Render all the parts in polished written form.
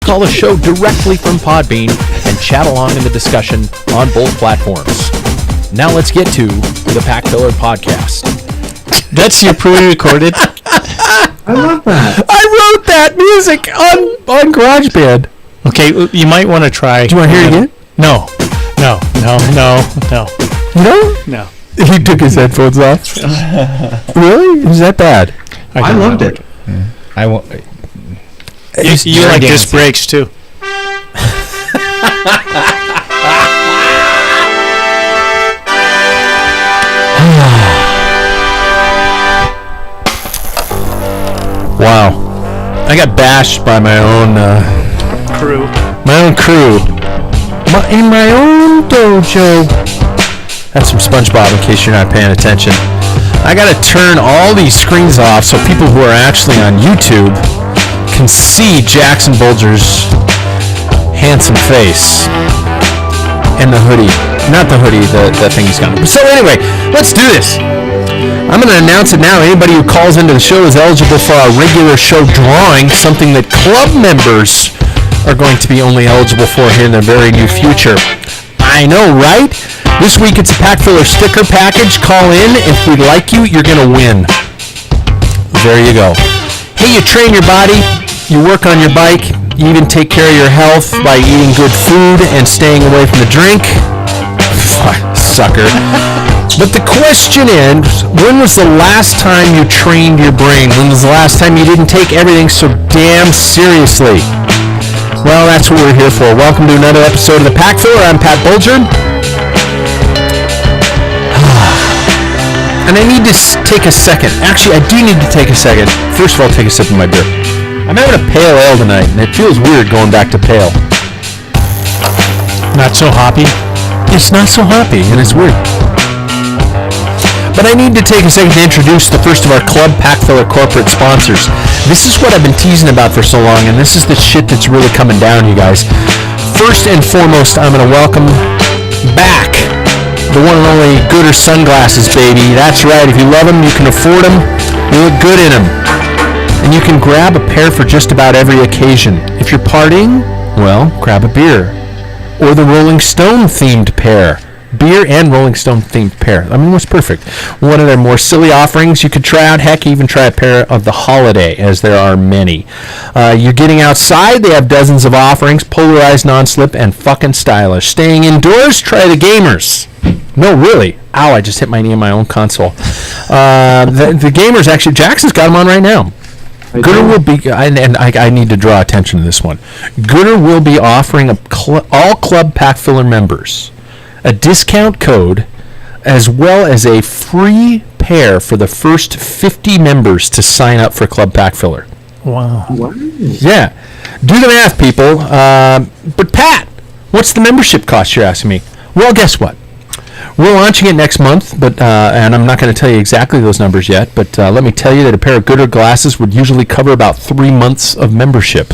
call the show directly from Podbean and chat along in the discussion on both platforms. Now let's get to the Packfiller Podcast. That's your pre-recorded? I love that. I wrote that music on GarageBand. Okay, you might want to try. Do you want to hear it again? No. No. No? He took his headphones off. Really? Is that bad? I loved it. Yeah. I won't. You like disc brakes too. Wow. I got bashed by my own Crew. In my own dojo. That's from SpongeBob in case you're not paying attention. I gotta turn all these screens off so people who are actually on YouTube can see Jackson Bulger's handsome face and the hoodie. Not the hoodie, the thing he's got. So anyway, let's do this. I'm going to announce it now. Anybody who calls into the show is eligible for our regular show drawing, something that club members are going to be only eligible for here in the very near future. I know, right? This week it's a Packfiller sticker package. Call in. If we like you, you're going to win. There you go. Hey, you train your body, you work on your bike, you even take care of your health by eating good food and staying away from the drink. Sucker. But the question is, when was the last time you trained your brain? When was the last time you didn't take everything so damn seriously? Well, that's what we're here for. Welcome to another episode of the Packfiller. I'm Pat Bulger. And I need to take a second. Actually, I do need to take a second. First of all, take a sip of my beer. I'm having a pale ale tonight, and it feels weird going back to pale. Not so hoppy. It's not so hoppy, and it's weird. But I need to take a second to introduce the first of our Club Packfiller corporate sponsors. This is what I've been teasing about for so long, and this is the shit that's really coming down, you guys. First and foremost, I'm going to welcome back the one and only Gooder sunglasses, baby. That's right. If you love them, you can afford them. You look good in them. And you can grab a pair for just about every occasion. If you're partying, well, grab a beer. Or the Rolling Stone themed pair. Beer and Rolling Stone themed pair. I mean, what's perfect? One of their more silly offerings you could try out. Heck, even try a pair of the Holiday, as there are many. You're getting outside. They have dozens of offerings. Polarized, non-slip, and fucking stylish. Staying indoors, try the Gamers. No, really. Ow, I just hit my knee on my own console. The Gamers, actually, Jackson's got them on right now. Gooder will be, and I need to draw attention to this one. Gooder will be offering all Club Packfiller members a discount code as well as a free pair for the first 50 members to sign up for Club Packfiller. Wow. Yeah. Do the math, people. But Pat, what's the membership cost, you're asking me? Well, guess what? We're launching it next month, but and I'm not going to tell you exactly those numbers yet, but let me tell you that a pair of Gooder glasses would usually cover about 3 months of membership.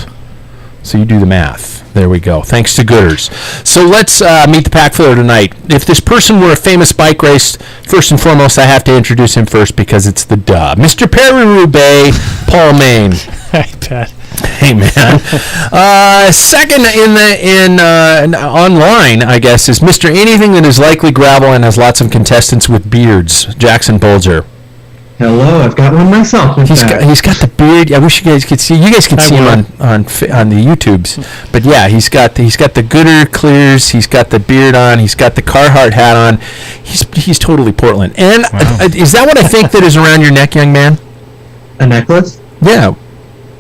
So you do the math. There we go. Thanks to Gooders. So let's meet the Packfiller tonight. If this person were a famous bike race, first and foremost, I have to introduce him first because it's the duh. Mr. Perry-Roubaix, Paul Main. Hi, Pat. Hey, man. Second in online, I guess, is Mr. Anything That Is Likely Gravel and has lots of contestants with beards, Jackson Bulger. Hello, I've got one myself. He's got the beard. I wish you guys could see. You guys can see him on the YouTubes. But yeah, he's got the Gooder clears. He's got the beard on. He's got the Carhartt hat on. He's totally Portland. And is that what I think that is around your neck, young man? A necklace? Yeah.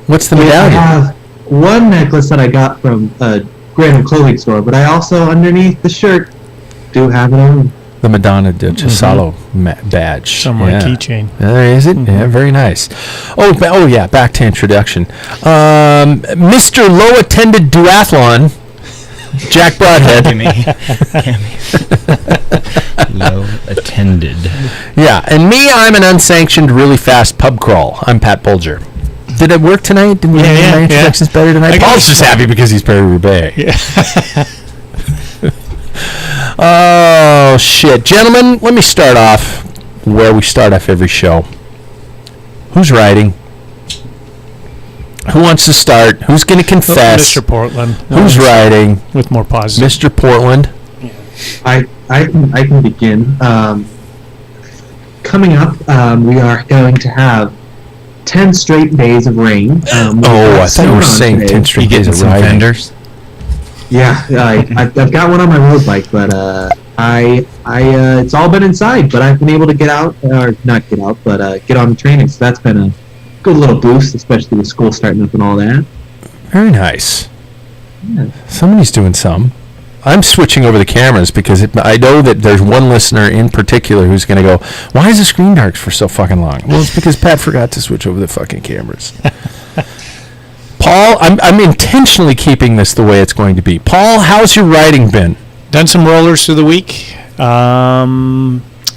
What's the medallion? I have one necklace that I got from a random clothing store, but I also underneath the shirt do have it on. The Madonna de Chisalo badge. Somewhere keychain. There is it? Mm-hmm. Yeah, very nice. Oh yeah, back to introduction. Mr. Low-Attended Duathlon, Jack Broadhead. Low-attended. Yeah, and me, I'm an unsanctioned, really fast pub crawl. I'm Pat Bulger. Did it work tonight? Did we make my introductions better tonight? Paul's just happy because he's Perry-Roubaix. Yeah. Oh, shit. Gentlemen, let me start off where we start off every show. Who's riding? Who wants to start? Who's going to confess? Mr. Portland. Who's riding? With more positive. Mr. Portland. I can begin. Coming up, we are going to have 10 straight days of rain. I thought you were saying 10 straight days of riding. Fenders? Yeah, I've got one on my road bike, but it's all been inside. But I've been able to get out, or not get out, but get on the training. So that's been a good little boost, especially with school starting up and all that. Very nice. Yeah. Somebody's doing some. I'm switching over the cameras because I know that there's one listener in particular who's going to go, why is the screen dark for so fucking long? Well, it's because Pat forgot to switch over the fucking cameras. Paul, I'm intentionally keeping this the way it's going to be. Paul, how's your riding been? Done some rollers through the week,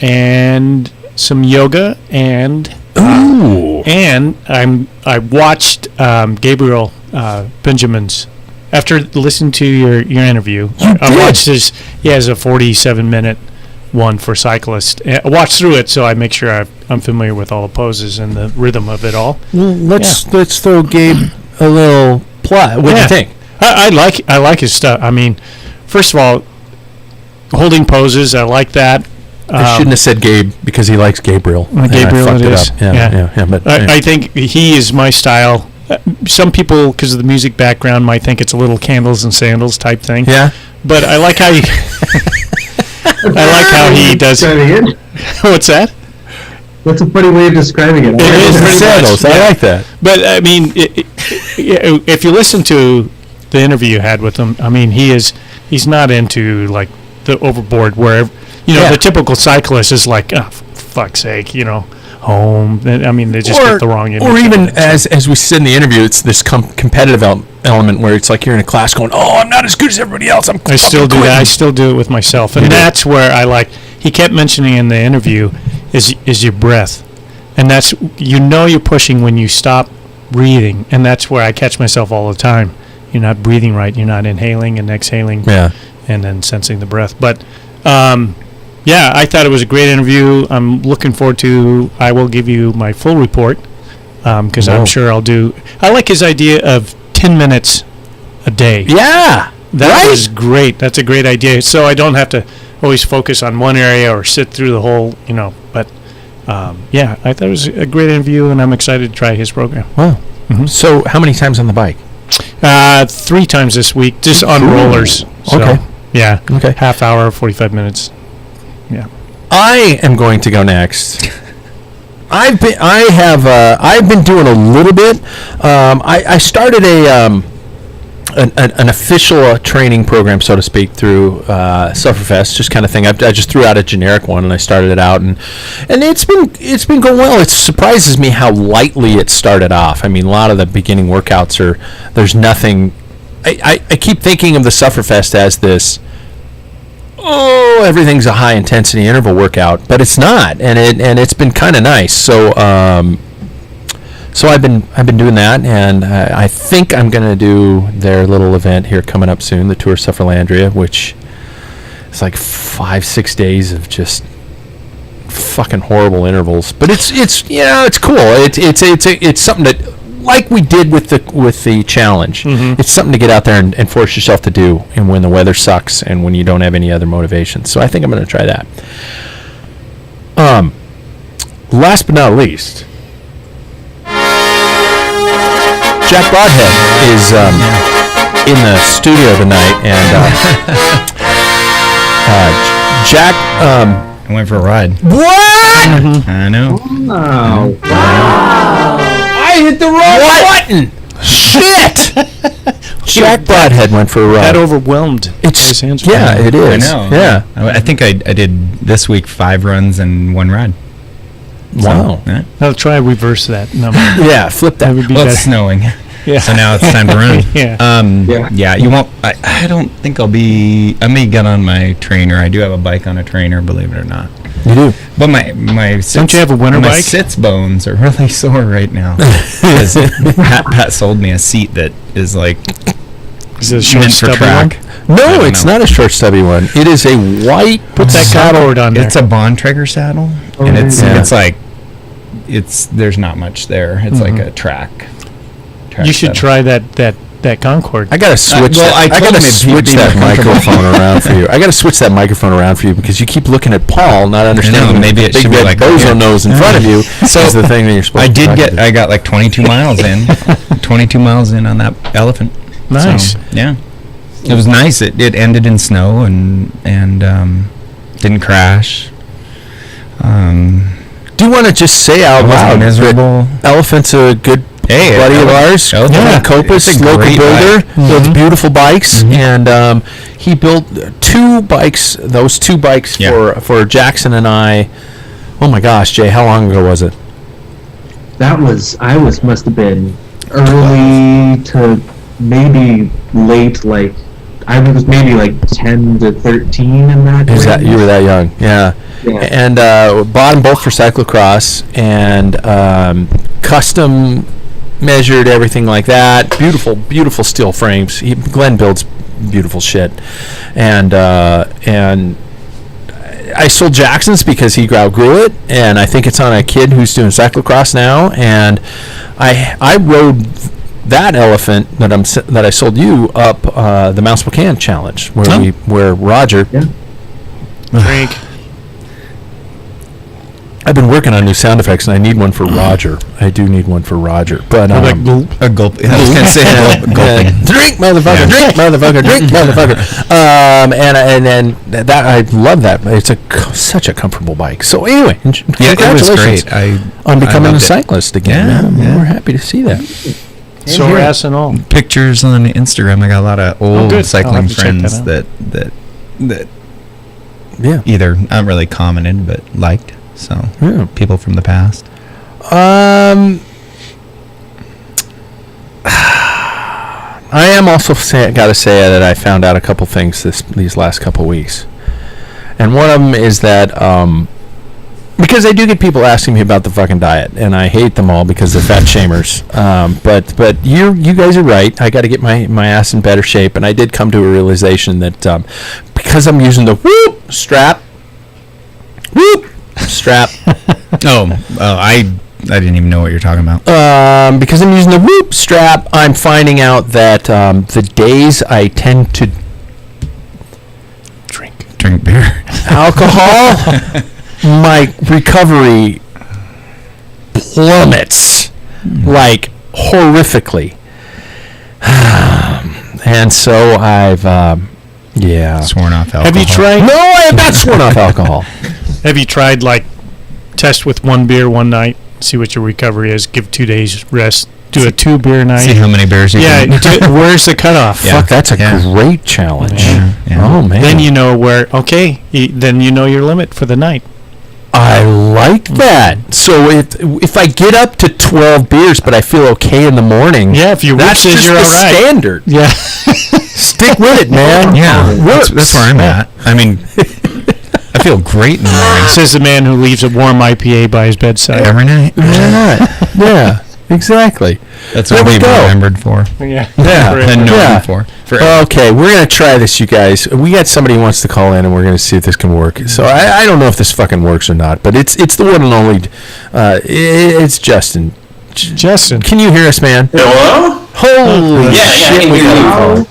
and some yoga, and I watched Gabriel Benjamin's. After listening to your interview, I watched his. He has a 47-minute one for cyclists. I watched through it, so I make sure I'm familiar with all the poses and the rhythm of it all. Well, let's throw Gabe a little plot. What do you think? I like his stuff. I mean, first of all, holding poses, I like that. I shouldn't have said Gabe because he likes Gabriel. Gabriel, I fucked it it is. up. Yeah. But I think he is my style. Some people, because of the music background, might think it's a little candles and sandals type thing. Yeah. But I like how he. I like how he does. What's that? That's a funny way of describing it. It is pretty sandals. much, I like that. But I mean, if you listen to the interview you had with him, I mean, he's not into like the overboard where the typical cyclist is like, oh, for fuck's sake, home. I mean, they just get the wrong image. Or even as we said in the interview, it's this competitive element where it's like you're in a class going, oh, I'm not as good as everybody else. I still do that. I still do it with myself, and that's where I like. He kept mentioning in the interview is your breath, and that's you're pushing when you stop breathing, and that's where I catch myself all the time. You're not breathing right. You're not inhaling and exhaling, and then sensing the breath. But yeah, I thought it was a great interview. I'm looking forward to. I will give you my full report because I'm sure I'll do. I like his idea of 10 minutes a day. Yeah, that was great. That's a great idea. So I don't have to always focus on one area or sit through the whole. But yeah, I thought it was a great interview, and I'm excited to try his program. Wow. Mm-hmm. So how many times on the bike? 3 times this week, just on rollers. So, okay. Yeah. Okay. Half hour, 45 minutes. Yeah. I am going to go next. I've been doing a little bit. I started an official training program, so to speak, through Sufferfest, just kind of thing. I just threw out a generic one and I started it out, and it's been going well. It surprises me how lightly it started off. I mean, a lot of the beginning workouts there's nothing. I keep thinking of the Sufferfest as this. Oh, everything's a high intensity interval workout, but it's not, and it's been kind of nice. So I've been doing that, and I think I'm going to do their little event here coming up soon, the Tour Sufferlandria, which is like 5-6 days of just fucking horrible intervals. But it's cool. It's something that, like we did with the challenge, it's something to get out there and force yourself to do, and when the weather sucks and when you don't have any other motivation. So I think I'm going to try that. Last but not least, Jack Broadhead is in the studio tonight, and Jack. I went for a ride. What? I know. Oh, wow. I hit the wrong button. Shit. Jack Broadhead went for a ride. That overwhelmed his hands. Yeah, it is. I know. Yeah. I think I did this week 5 runs and 1 ride. Wow. So, yeah. I'll try reverse that number. Yeah, flip that. Would be Well, better. it's snowing. Yeah. So now it's time to run. Yeah. Yeah, you won't. I don't think I may get on my trainer. I do have a bike on a trainer, believe it or not. You do. But my sits, Don't you have a winter my bike? sits bones are really sore right now. Because Pat sold me a seat that is like Is it a short, meant for stubby track. one? No, it's not a short stubby one. It is a white. Put that Concord on there. It's a Bontrager saddle, Oh, and it's yeah. like there's not much there. It's like a track You should try that Concorde. I gotta switch. I gotta switch that microphone around for you. I gotta switch that microphone around for you because you keep looking at Paul, not understanding. Maybe it big should be red like bozo nose in front of you. So is the thing that you're supposed to. I got like 22 miles in. 22 miles in on that elephant. Nice. So, yeah. It was nice. It ended in snow and didn't crash. Do you want to just say out loud miserable? Elephant's a good buddy of ours. Copus, local builder, builds beautiful bikes, and he built two bikes. Those two bikes for Jackson and I. Oh my gosh, Jay, how long ago was it? Must have been early to maybe late, like I was maybe like 10 to 13 in that. You were that young, yeah. And bought them both for cyclocross and custom measured everything like that. Beautiful steel frames. Glenn builds beautiful shit, and I sold Jackson's because he outgrew it, and I think it's on a kid who's doing cyclocross now. And I rode that elephant that I sold you up the Mount Spokane Challenge where Roger. Yeah. Drink. I've been working on new sound effects, and I need one for Roger. I do need one for Roger, but like a gulp. I was gonna say gulping. Drink, motherfucker! Yeah. Drink, motherfucker! Drink, motherfucker! And that I love that. It's such a comfortable bike. So anyway, congratulations on becoming a cyclist again. Yeah. We're happy to see that. Sore ass and all. Pictures on Instagram. I got a lot of old cycling friends that either not really commented but liked. So people from the past. I am also got to say that I found out a couple things these last couple weeks, and one of them is that because I do get people asking me about the fucking diet, and I hate them all because they're fat shamers. But you guys are right. I got to get my ass in better shape, and I did come to a realization that because I'm using the whoop strap. I didn't even know what you're talking about. Because I'm using the whoop strap, I'm finding out that the days I tend to drink beer, alcohol, my recovery plummets like horrifically. And so I've sworn off alcohol. Have you tried? No, I have not sworn off alcohol. Have you tried test with one beer one night, see what your recovery is, give 2 days rest, do a 2 beer night. See how many beers you can. Where's the cutoff? Yeah. Fuck, that's a great challenge. Yeah. Oh, man. Then you know then you know your limit for the night. I like that. So if I get up to 12 beers, but I feel okay in the morning, if you that's just you're the all right. standard. Yeah. Stick with it, man. Yeah, that's where I'm at. I mean, I feel great in the morning. Says the man who leaves a warm IPA by his bedside every night. Yeah, exactly. That's what we've remembered for. Yeah. And known for. Okay, we're going to try this, you guys. We got somebody who wants to call in, and we're going to see if this can work. So I don't know if this fucking works or not, but it's the one and only. It's Justin. Justin, can you hear us, man? Hello? Holy shit! I can hear you.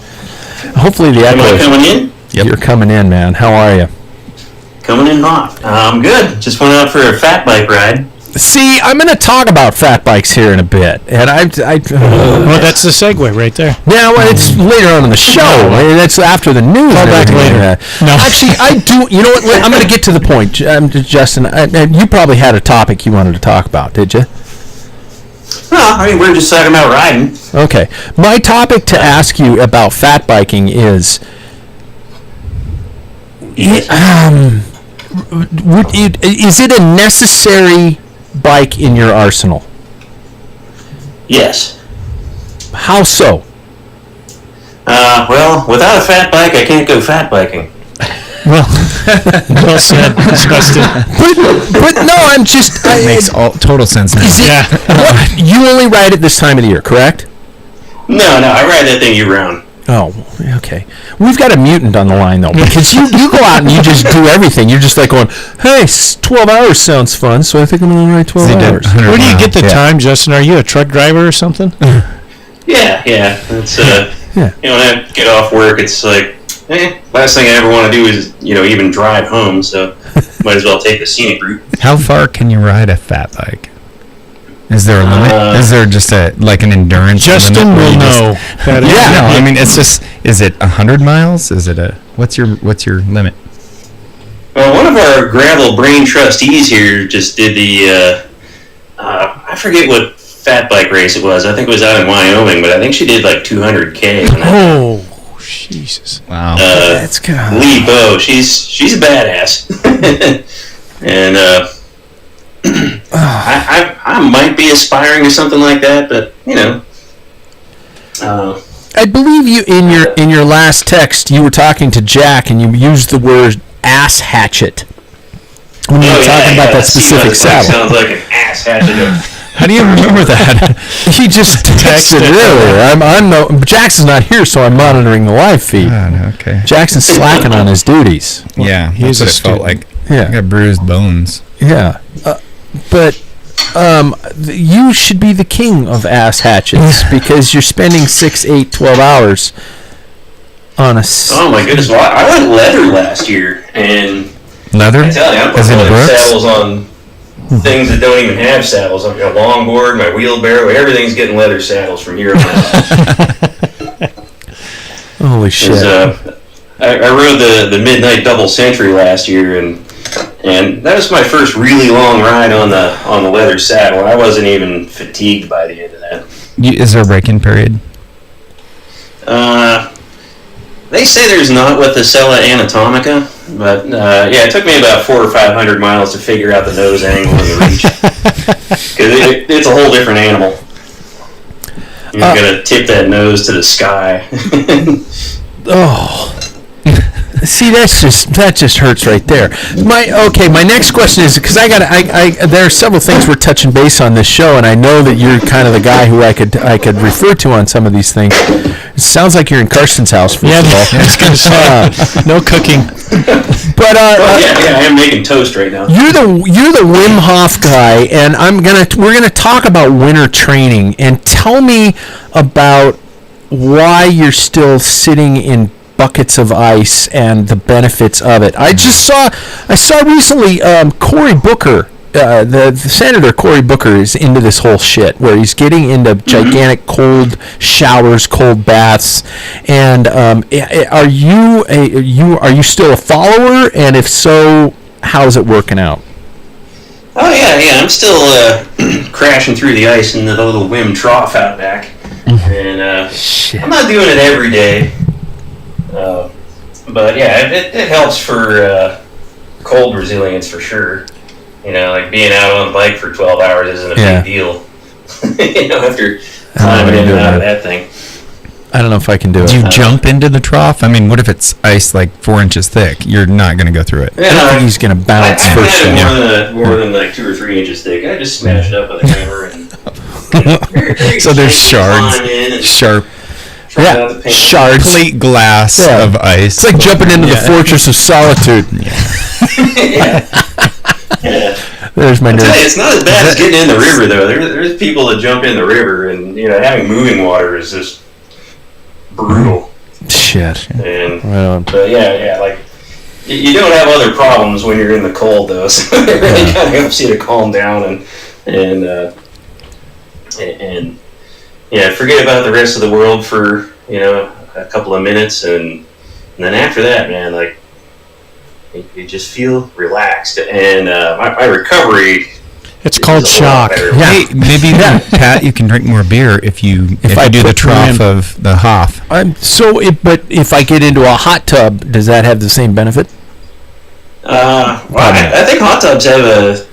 Hopefully the echo. Am I coming in? Yep. You're coming in, man. How are you? Coming in hot. I'm good. Just went out for a fat bike ride. See, I'm going to talk about fat bikes here in a bit, and well, that's the segue right there. Yeah, well, it's later on in the show. That's after the news. Call back later. No, actually, I do. You know what? I'm going to get to the point, Justin. You probably had a topic you wanted to talk about, did you? No, I mean we're just talking about riding. Okay, my topic to ask you about fat biking is. Is it a necessary bike in your arsenal? Yes. How so? Well, without a fat bike, I can't go fat biking. Well said, Justin. But no, I'm just. It makes total sense now. You only ride it this time of the year, correct? No, I ride that thing year round. Oh, okay. We've got a mutant on the line, though, because you go out and you just do everything. You're just like going, hey, 12 hours sounds fun, so I think I'm going to ride 12 hours. Where do you get the time, Justin? Are you a truck driver or something? Yeah. It's Yeah. when I get off work, it's like, last thing I ever want to do is even drive home. So might as well take the scenic route. How far can you ride a fat bike? Is there a limit? Is there just an endurance Justin limit? will know. I mean, it's just, is it 100 miles? Is it what's your limit? Well, one of our gravel brain trustees here just did the, I forget what fat bike race it was. I think it was out in Wyoming, but I think she did like 200K. Oh, Jesus. Wow. That's good. Lee Bo, she's a badass. And, I might be aspiring to something like that, but I believe you in your last text you were talking to Jack and you used the word ass hatchet when you were talking about that specific saddle. Sounds like an ass hatchet. How do you remember that? He just texted earlier. Jackson's not here, so I'm monitoring the live feed. Okay. Jackson's slacking on his duties. Yeah, he's that's what it felt like. Yeah. I got bruised bones. Yeah, but you should be the king of ass hatchets because you're spending 6, 8, 12 hours on a... Oh my goodness, well, I went leather last year, and Leather? I tell you, I'm As in putting Brooks? saddles on things that don't even have saddles. I've got a longboard, my wheelbarrow, everything's getting leather saddles from here on out. Holy shit. I rode the Midnight Double Century last year, and that was my first really long ride on the leather saddle, and I wasn't even fatigued by the end of that. Is there a break-in period? They say there's not with the Sella Anatomica, but it took me about 400 or 500 miles to figure out the nose angle and the reach. Because it's a whole different animal. You're going to tip that nose to the sky. Oh. See, that just hurts right there. My next question is because there are several things we're touching base on this show, and I know that you're kind of the guy who I could refer to on some of these things. It sounds like you're in Karsten's house, first of all. I was going to say, no cooking. But I am making toast right now. You're the Wim Hof guy, and we're gonna talk about winter training, and tell me about why you're still sitting in buckets of ice and the benefits of it. I saw recently Cory Booker, the Senator Cory Booker is into this whole shit where he's getting into gigantic cold showers, cold baths, and are you still a follower? And if so, how's it working out? Oh yeah, I'm still crashing through the ice in the little Wim trough out back, and I'm not doing it every day. But yeah, it helps for cold resilience for sure. Like being out on the bike for 12 hours isn't a big deal. After climbing in and out of that thing. I don't know if I can do it. Do you jump into the trough? I mean, what if it's ice like 4 inches thick? You're not going to go through it. I don't think he's going to bounce I first. had it more than like 2 or 3 inches thick. I just smashed it up with a hammer and very So there's shards, sharp, shards, plate glass of ice. It's like jumping into the Fortress of Solitude. There's my nerd. It's not as bad as getting in the river though. There's people that jump in the river, and having moving water is just brutal. Shit. And but like you don't have other problems when you're in the cold though, so it really kind of helps you to calm down and forget about the rest of the world for a couple of minutes, and then after that, man, like you just feel relaxed, and my recovery. It's called shock. Hey, maybe Pat, you can drink more beer if I do the trough of the Hof. But if I get into a hot tub, does that have the same benefit? I think hot tubs have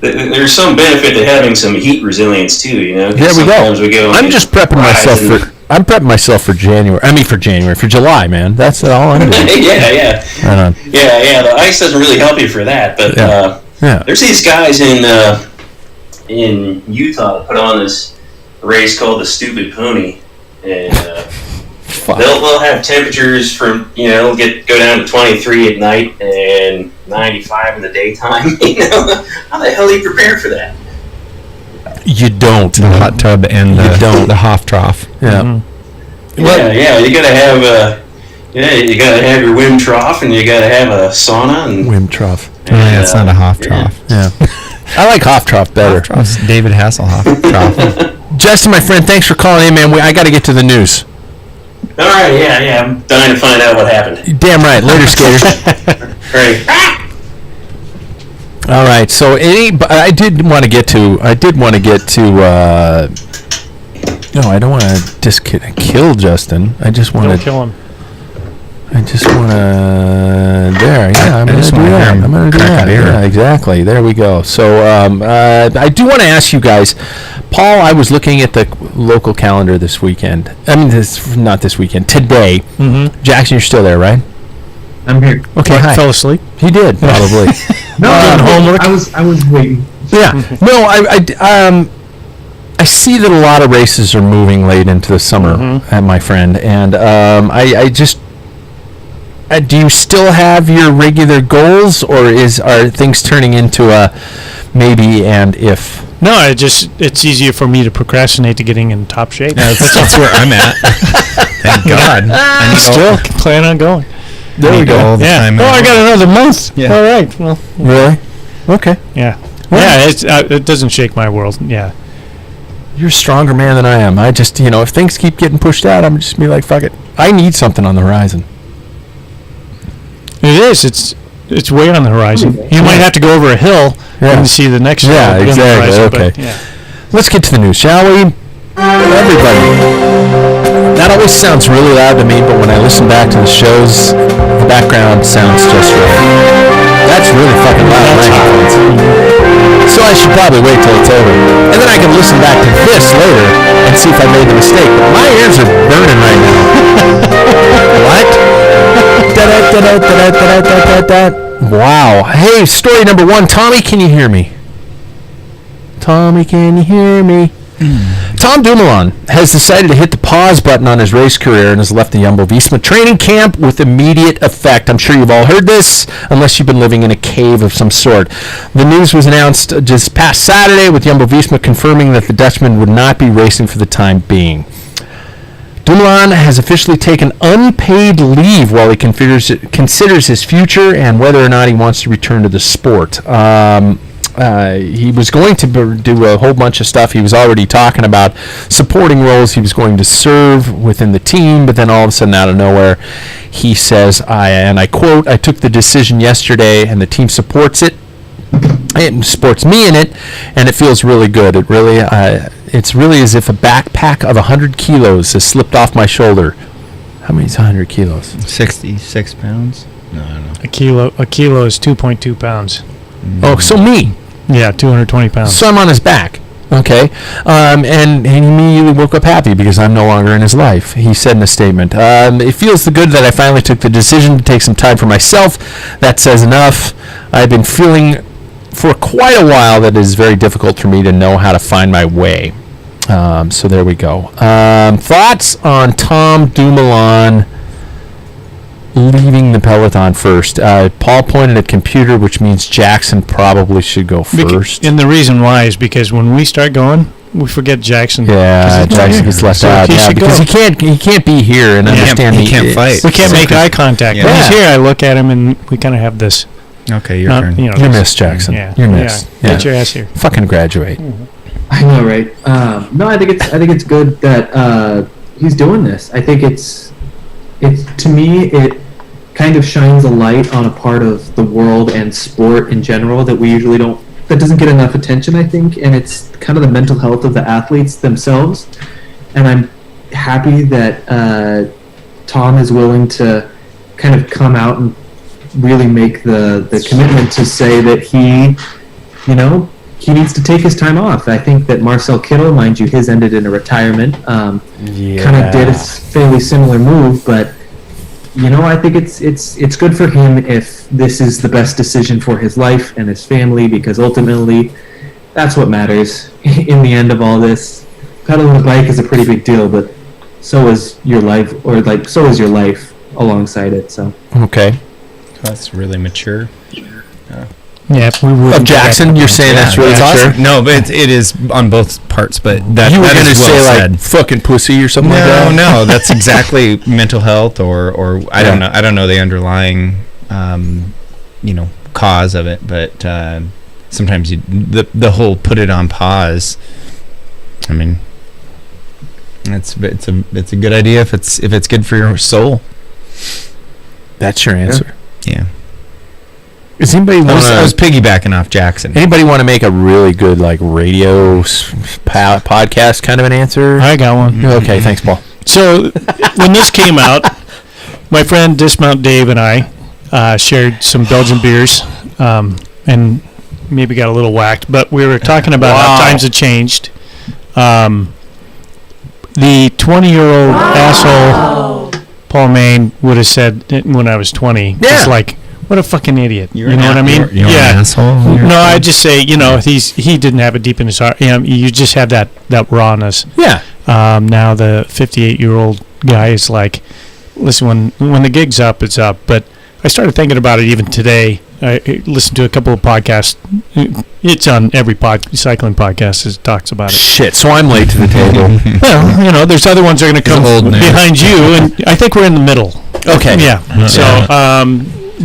there's some benefit to having some heat resilience too. There we go. I'm just prepping myself for. I'm prepping myself for January. For July, man. That's all I'm doing. Yeah. Right on. Yeah. The ice doesn't really help you for that, but there's these guys in Utah that put on this race called the Stupid Pony, and they'll have temperatures from go down to 23 at night and 95 in the daytime. How the hell do you prepare for that? You don't. The hot tub and don't. the Hoff trough. Yeah. Mm-hmm. Yeah, you gotta have you gotta have your Wim trough, and you gotta have a sauna and Wim trough. Yeah, it's not a Hoff trough. Yeah. I like Hoff trough better. Hoff trough's David Hasselhoff trough. Justin, my friend, thanks for calling in, man. I got to get to the news. All right, yeah, I'm dying to find out what happened. Damn right. Later, skater. Right. All right. So I did want to get to. No, I don't want to just kill Justin. I just want Don't to kill him. I just want to. There, yeah, I'm going to do wanna that. hear him I'm going to do crack a that. beer. Yeah, exactly. There we go. So I do want to ask you guys, Paul. I was looking at the local calendar this weekend. I mean, not this weekend. Today, Mm-hmm. Jackson, you're still there, right? I'm here. Okay, hi. Fell asleep. He did probably. No, homework? I was waiting. Yeah. No, I see that a lot of races are moving late into the summer, my friend, and I just. Do you still have your regular goals, or are things turning into a maybe and if? No, it's easier for me to procrastinate to getting in top shape. Yeah, that's where I'm at. Thank God. I Still plan on going. There we go. All the time. Oh, I got another month. Yeah. All right. Well. Really? Okay. Yeah. Well, Yeah. It doesn't shake my world. Yeah. You're a stronger man than I am. I just, if things keep getting pushed out, I'm just be like, fuck it. I need something on the horizon. It is. It's way on the horizon. You might have to go over a hill and see the next hill. Yeah, on the exactly. horizon, Okay. but, yeah. Let's get to the news, shall we? Everybody. That always sounds really loud to me, but when I listen back to the shows, the background sounds just right. That's really fucking loud. So I should probably wait till it's over. And then I can listen back to this later and see if I made the mistake. But my ears are burning right now. What? Wow. Hey, story number 1. Tommy, can you hear me? Tommy, can you hear me? Tom Dumoulin has decided to hit the pause button on his race career and has left the Jumbo-Visma training camp with immediate effect. I'm sure you've all heard this, unless you've been living in a cave of some sort. The news was announced just past Saturday, with Jumbo-Visma confirming that the Dutchman would not be racing for the time being. Dumoulin has officially taken unpaid leave while he considers his future and whether or not he wants to return to the sport. He was going to do a whole bunch of stuff. He was already talking about supporting roles he was going to serve within the team, but then all of a sudden, out of nowhere, he says, and I quote, "I took the decision yesterday, and the team supports it. It supports me in it, and it feels really good. It's really as if a backpack of 100 kilos has slipped off my shoulder." How many is 100 kilos? 66 pounds? No, I don't know. A kilo is 2.2 pounds. Oh, so me. Yeah, 220 pounds. So I'm on his back. Okay. And he immediately woke up happy because I'm no longer in his life, he said in a statement. It feels good that I finally took the decision to take some time for myself. That says enough. I've been feeling for quite a while that it is very difficult for me to know how to find my way. So there we go. Thoughts on Tom Dumoulin leaving the peloton first? Paul pointed at computer, which means Jackson probably should go first. And the reason why is because when we start going, we forget Jackson. Yeah, Jackson gets left out. He should because go. he can't be here and understand. He can't fight. We can't make eye contact. Yeah. When he's here, I look at him and we kind of have this. Okay, your turn. You're missed, Jackson. Yeah. You're missed. Yeah. Get your ass here. Fucking graduate. I know, right? No, I think it's good that he's doing this. I think it's to me it kind of shines a light on a part of the world and sport in general that we usually that doesn't get enough attention, I think, and it's kind of the mental health of the athletes themselves. And I'm happy that Tom is willing to kind of come out and really make the commitment to say that he needs to take his time off. I think that Marcel Kittel, mind you, his ended in a retirement, kind of did a fairly similar move, but I think it's good for him if this is the best decision for his life and his family, because ultimately that's what matters in the end of all this. Pedaling a bike is a pretty big deal, but so is your life, so is your life alongside it. So okay. That's really mature. Yeah, we would. Of Jackson, you're saying that's really awesome. sure? No, but it is on both parts. But that You were that going to is well say said. like fucking pussy or something like that? No, that's exactly mental health or I don't know. I don't know the underlying, cause of it. But sometimes the whole put it on pause. I mean, it's a good idea if it's good for your soul. That's your answer. Yeah. Does anybody want I was to? piggybacking off Jackson. Anybody want to make a really good like radio podcast kind of an answer? I got one. Okay, thanks, Paul. So when this came out, my friend Dismount Dave and I shared some Belgian beers, and maybe got a little whacked. But we were talking about how times have changed. The 20-year-old asshole Paul Maine would have said it when I was 20. Yeah. It's like, what a fucking idiot. You know what I mean? You're an asshole. No, I just say, he didn't have it deep in his heart. You just have that rawness. Yeah. Now the 58-year-old guy is like, listen, when the gig's up, it's up. But I started thinking about it even today. I listened to a couple of podcasts. It's on every cycling podcast. It talks about it. Shit, so I'm late to the table. Well, there's other ones that are going to come behind you, and I think we're in the middle. Okay. Yeah. So,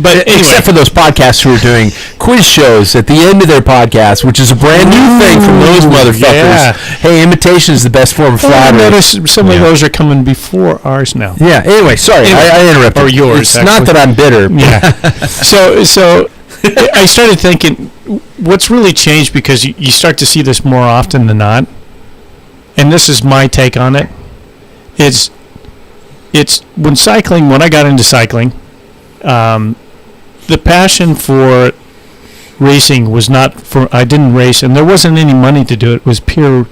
but anyway. Except for those podcasts who are doing quiz shows at the end of their podcast, which is a brand new thing from those motherfuckers. Yeah. Hey, imitation is the best form of I flattery. notice some of those are coming before ours now. Yeah. Anyway, sorry, I interrupted. Or yours, It's actually. not that I'm bitter. Yeah. So I started thinking, what's really changed, because you start to see this more often than not, and this is my take on it. It's when I got into cycling, the passion for racing was not for, I didn't race, and there wasn't any money to do it. It was pure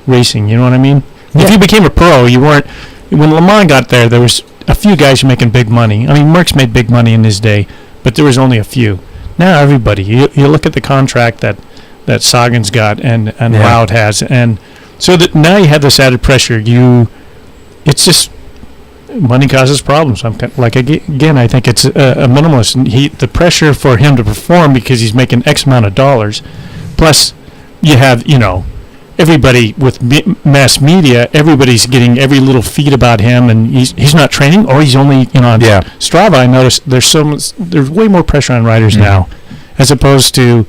racing, you know what I mean? Yeah. If you became a pro, you weren't, when Le Mans got there was a few guys making big money. I mean, Merckx made big money in his day, but there was only a few. Now everybody, you look at the contract that Sagan's got and Wout has, and so that now you have this added pressure. It's just, money causes problems. I think it's a minimalist, and the pressure for him to perform because he's making X amount of dollars, plus you have everybody with mass media, everybody's getting every little feed about him, and he's not training, or he's only on Strava. I noticed there's way more pressure on riders now, as opposed to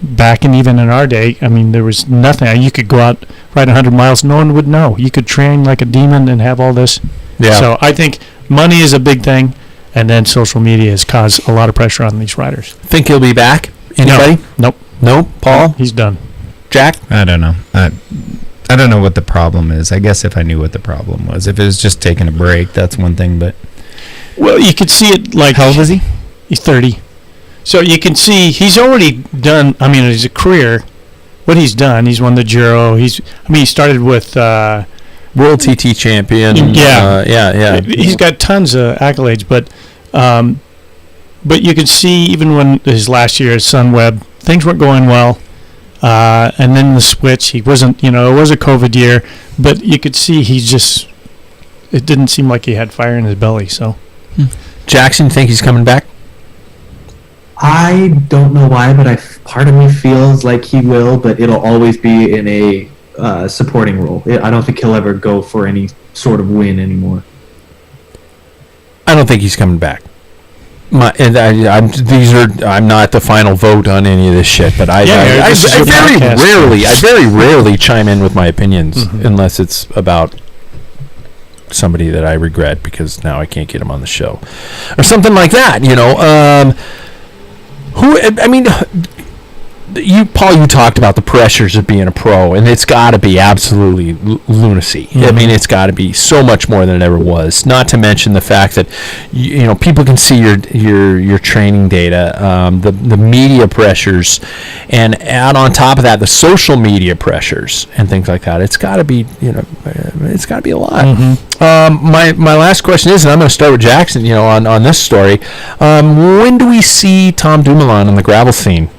back and even in our day. I mean, there was nothing. You could go out, ride 100 miles, no one would know. You could train like a demon and have all this. Yeah. So I think money is a big thing, and then social media has caused a lot of pressure on these riders. Think he'll be back? Anybody? Nope. Nope. Paul? He's done. Jack? I don't know. I don't know what the problem is. I guess if I knew what the problem was, if it was just taking a break, that's one thing. But you could see it like, how old is he? He's 30. So you can see he's already done. I mean, his career, what he's done. He's won the Giro. He started with World TT champion. Yeah. He's got tons of accolades, but you could see even when his last year at Sunweb, things weren't going well. And then the switch, he wasn't, it was a COVID year, but you could see it didn't seem like he had fire in his belly. So, Jackson, think he's coming back? I don't know why, but part of me feels like he will, but it'll always be in a supporting role. I don't think he'll ever go for any sort of win anymore. I don't think he's coming back. I'm not the final vote on any of this shit, but I very rarely chime in with my opinions unless it's about somebody that I regret because now I can't get him on the show or something like that. Paul, you talked about the pressures of being a pro, and it's got to be absolutely lunacy. Mm-hmm. I mean, it's got to be so much more than it ever was. Not to mention the fact that people can see your training data, the media pressures, and add on top of that the social media pressures and things like that. It's got to be it's got to be a lot. Mm-hmm. My last question is, and I'm going to start with Jackson. On this story, when do we see Tom Dumoulin on the gravel scene?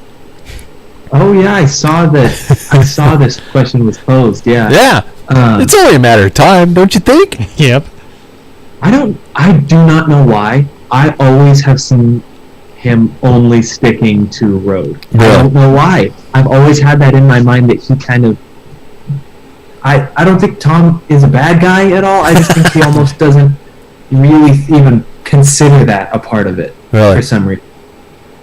Oh yeah, I saw that. I saw this question was posed. Yeah. Yeah. It's only a matter of time, don't you think? Yep. I do not know why. I always have seen him only sticking to road. Really? I don't know why. I've always had that in my mind that he kind of. I don't think Tom is a bad guy at all. I just think he almost doesn't really even consider that a part of it Really? for some reason.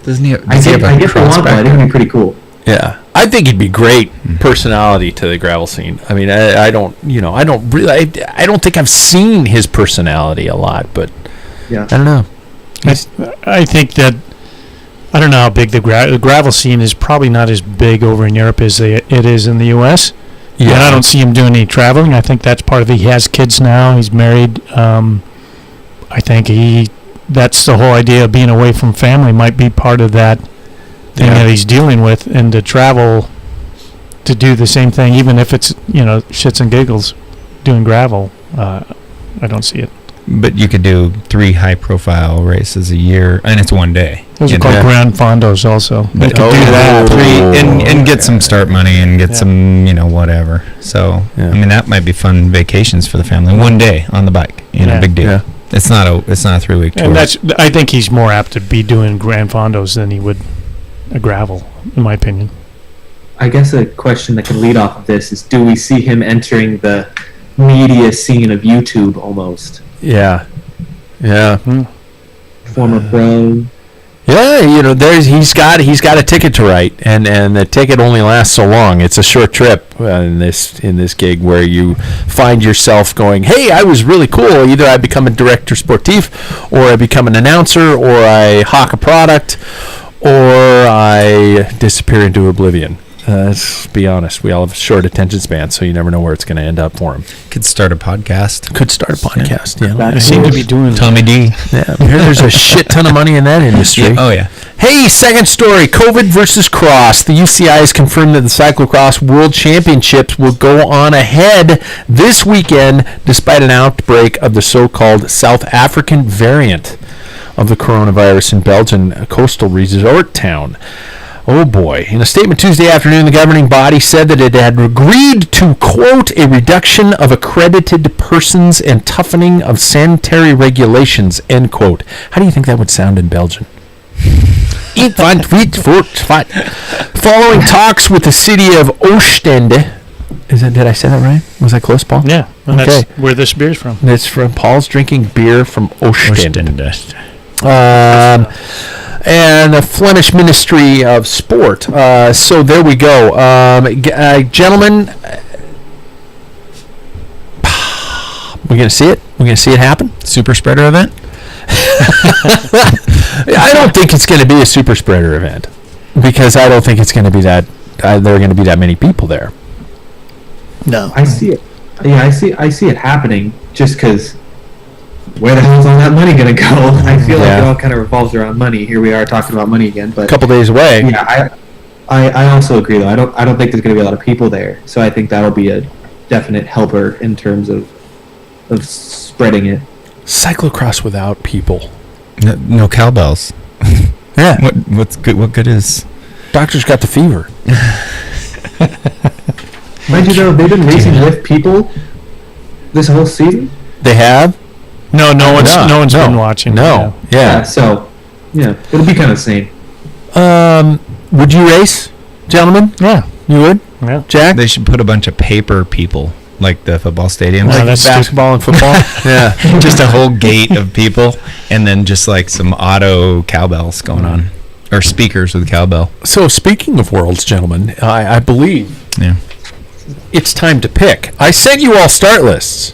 Doesn't he? I get the want, but I think it'd be pretty cool. Yeah, I think he'd be great personality to the gravel scene. I mean, I don't think I've seen his personality a lot, but Yeah. I don't know. I think that I don't know how big the gravel scene is. Probably not as big over in Europe as it is in the U.S. Yeah, And I don't see him doing any traveling. I think that's part of it. He has kids now. He's married. I think that's the whole idea of being away from family might be part of that thing that he's dealing with, and to travel to do the same thing, even if it's, shits and giggles doing gravel. I don't see it. But you could do 3 high-profile races a year, and it's one day. Those are called Grand Fondos also. You But could do that. 3 and get some start money and get some, whatever. So, Yeah. I mean, that might be fun vacations for the family. One day on the bike, Yeah. big deal. Yeah. It's not a 3-week tour. And I think he's more apt to be doing Grand Fondos than he would a gravel, in my opinion. I guess a question that can lead off of this is: do we see him entering the media scene of YouTube almost? yeah. Former pro. Yeah, he's got a ticket to write, and the ticket only lasts so long. It's a short trip in this gig where you find yourself going, "Hey, I was really cool. Either I become a director sportif, or I become an announcer, or I hawk a product, or I disappear into oblivion." Let's be honest. We all have short attention spans, so you never know where it's going to end up for him. Could start a podcast. Could start a podcast. Yeah, They seem to be doing Tommy D. yeah. There's a shit ton of money in that industry. Yeah. Oh, yeah. Hey, second story, COVID versus cross. The UCI has confirmed that the cyclocross world championships will go on ahead this weekend despite an outbreak of the so-called South African variant of the coronavirus in Belgian coastal resort town. Oh boy. In a statement Tuesday afternoon, the governing body said that it had agreed to, quote, a reduction of accredited persons and toughening of sanitary regulations, end quote. How do you think that would sound in Belgian? Following talks with the city of Oostende. Did I say that right? Was I close, Paul? Yeah, and Okay. that's where this beer's from. It's from Paul's drinking beer from Oostende. And the Flemish Ministry of Sport. So there we go. Gentlemen, we're going to see it? We're going to see it happen? Super spreader event? I don't think it's going to be a super spreader event because I don't think it's going to be that there are going to be that many people there. No. I see it. Yeah, I see it happening just because where the hell is all that money going to go? I feel like it all kind of revolves around money. Here we are talking about money again, but A couple days away. yeah, I also agree though. I don't think there's going to be a lot of people there, so I think that'll be a definite helper in terms of spreading it. Cyclocross without people. No cowbells. Yeah. What's good? What good is? Doctor's got the fever. Mind you though, they've been racing with people this whole season. They have? No one's been watching. No. Yeah. So, yeah, it'll be kind of the same. Would you race, gentlemen? Yeah. You would? Yeah. Jack? They should put a bunch of paper people, like the football stadiums. No, Like that's basketball and football? Yeah. Just a whole gate of people, and then just like some auto cowbells going on, or speakers with cowbell. So speaking of worlds, gentlemen, I believe Yeah. it's time to pick. I sent you all start lists.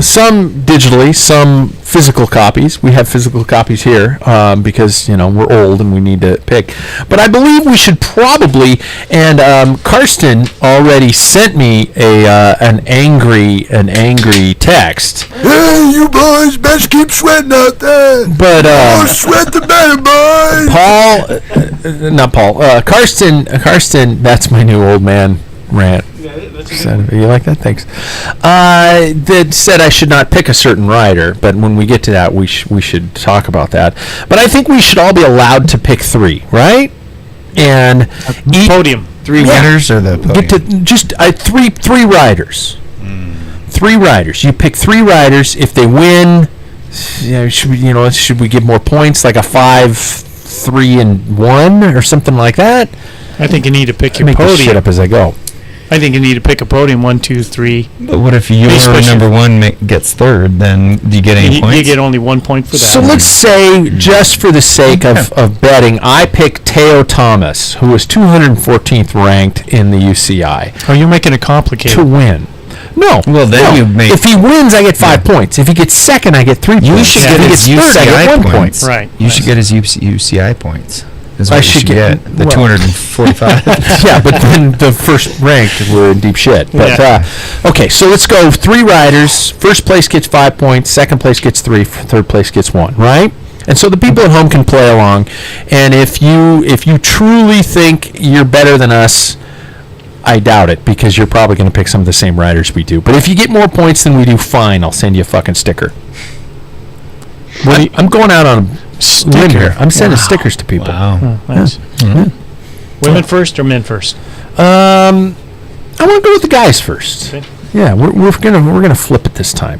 Some digitally, some physical copies. We have physical copies here because we're old and we need to pick. But I believe we should probably. And Karsten already sent me an angry text. Hey, you boys, best keep sweating out there. But Sweat the better, boys. Not Paul. Karsten. That's my new old man rant. You like that? Thanks. That said I should not pick a certain rider, but when we get to that, we should talk about that. But I think we should all be allowed to pick 3, right? And Podium. 3 winners or the podium? get to just three riders. 3 riders. You pick 3 riders. If they win, should we give more points, like a 5, 3, and 1 or something like that? I think you need to pick I your make this shit podium. up as I go. I think you need to pick a podium 1, 2, 3. But what if your Especially- number one gets third? Then do you get any points? You get only 1 point for that. So let's say, just for the sake of betting, I pick Teo Thomas, who was 214th ranked in the UCI, Oh, you're making it complicated. to win. No. Well, then no. you make- If he wins, I get 5 points. If he gets second, I get 3 You points. should If get he his gets third, I UCI get 1 point. points. Right. You should get his UCI points. Is I what you should should get- get the well- 245. Yeah, but then the first ranked were in deep shit. But Yeah. okay, so let's go 3 riders. First place gets 5 points. Second place gets 3. Third place gets 1. Right? And so the people at home can play along. And if you truly think you're better than us, I doubt it, because you're probably going to pick some of the same riders we do. But if you get more points than we do, fine. I'll send you a fucking sticker. I'm going out on a limb here. I'm sending stickers to people. Wow. Nice. Women first or men first? I want to go with the guys first. Okay. Yeah, we're gonna flip it this time.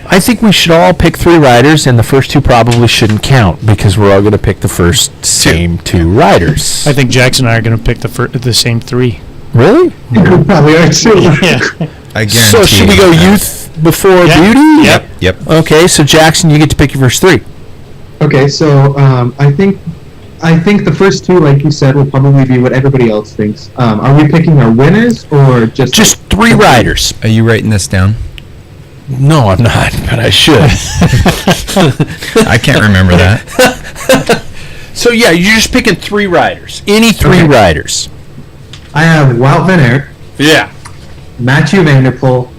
I think we should all pick 3 riders, and the first 2 probably shouldn't count because we're all gonna pick the first same 2 riders. I think Jackson and I are going to pick the same 3. Really? We probably are too. Yeah. I guarantee. So should we go you. youth before Yeah. beauty? Yep. Yep. Okay, so Jackson, you get to pick your first 3. Okay, so I think the first 2, like you said, will probably be what everybody else thinks. Are we picking our winners or just? Just 3 riders. Are you writing this down? No, I'm not, but I should. I can't remember that. So yeah, you're just picking 3 riders. Any 3 Okay. riders. I have Wout van Aert, Yeah. Mathieu van der Poel,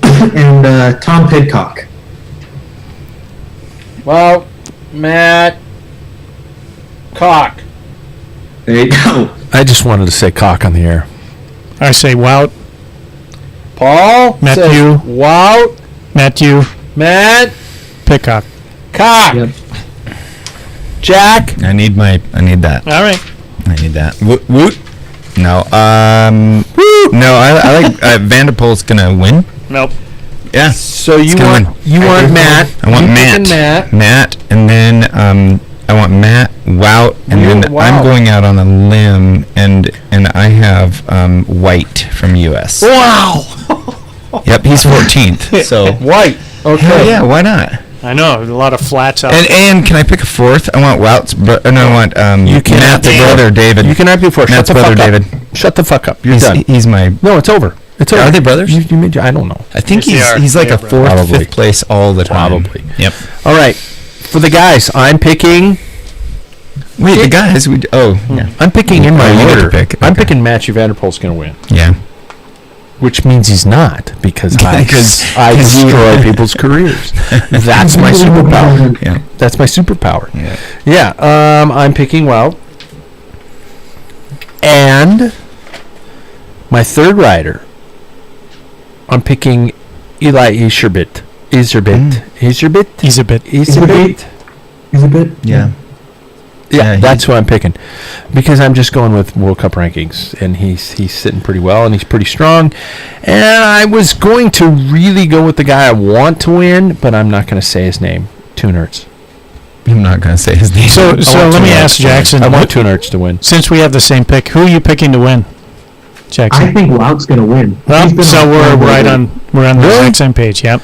and Tom Pidcock. Well, Matt Cock. There you go. I just wanted to say cock on the air. I say Wout, Paul. Matthew. says Wout. Matthew, Matt. Pickhock. Cock. Yep. Jack. I need that. All right. I need that. Woot. No. No. I like Vanderpool's gonna win. Nope. Yeah. So you gonna want Matt. I want You Matt. picking Matt. Matt, and then I want Matt, Wout, and then Wow. I'm going out on a limb, and I have White from US. Wow. Yep, he's 14th. So White. Okay. hell yeah, why not? I know. There's a lot of flats out And can I pick a 4th? I want Wout's brother. No, I want You cannot Matt's pick- brother David. You cannot be forced. Matt's Shut the brother fuck up. David. Shut the fuck up. You're He's, done. he's my. No, it's over. It's over. Are they brothers? You made. I don't know. I think Yes, they are. he's like They a are 4th, Probably. 5th place all the time. Probably. Yep. All right. For the guys, I'm picking. Wait, the guys. Yeah. I'm picking in my Oh, you get to order. pick. I'm Okay. picking Matthew Vanderpool's going to win, Yeah. which means he's not because I Because- destroy people's careers. That's my superpower. Yeah. That's my superpower. Yeah. Yeah. I'm picking Wout, and my third rider. I'm picking Eli Iserbit. He's a bit. He's a bit. Yeah, Yeah, that's who I'm picking because I'm just going with World Cup rankings, and he's sitting pretty well, and he's pretty strong. And I was going to really go with the guy I want to win, but I'm not going to say his name. Tunerts. I'm not gonna say his name. So let me ask Jackson. I want Tunerts to win. Since we have the same pick, who are you picking to win? Jackson. I think Wout's gonna win. Well, He's been so on we're fire lately. we're on the Really? exact same page. Yep.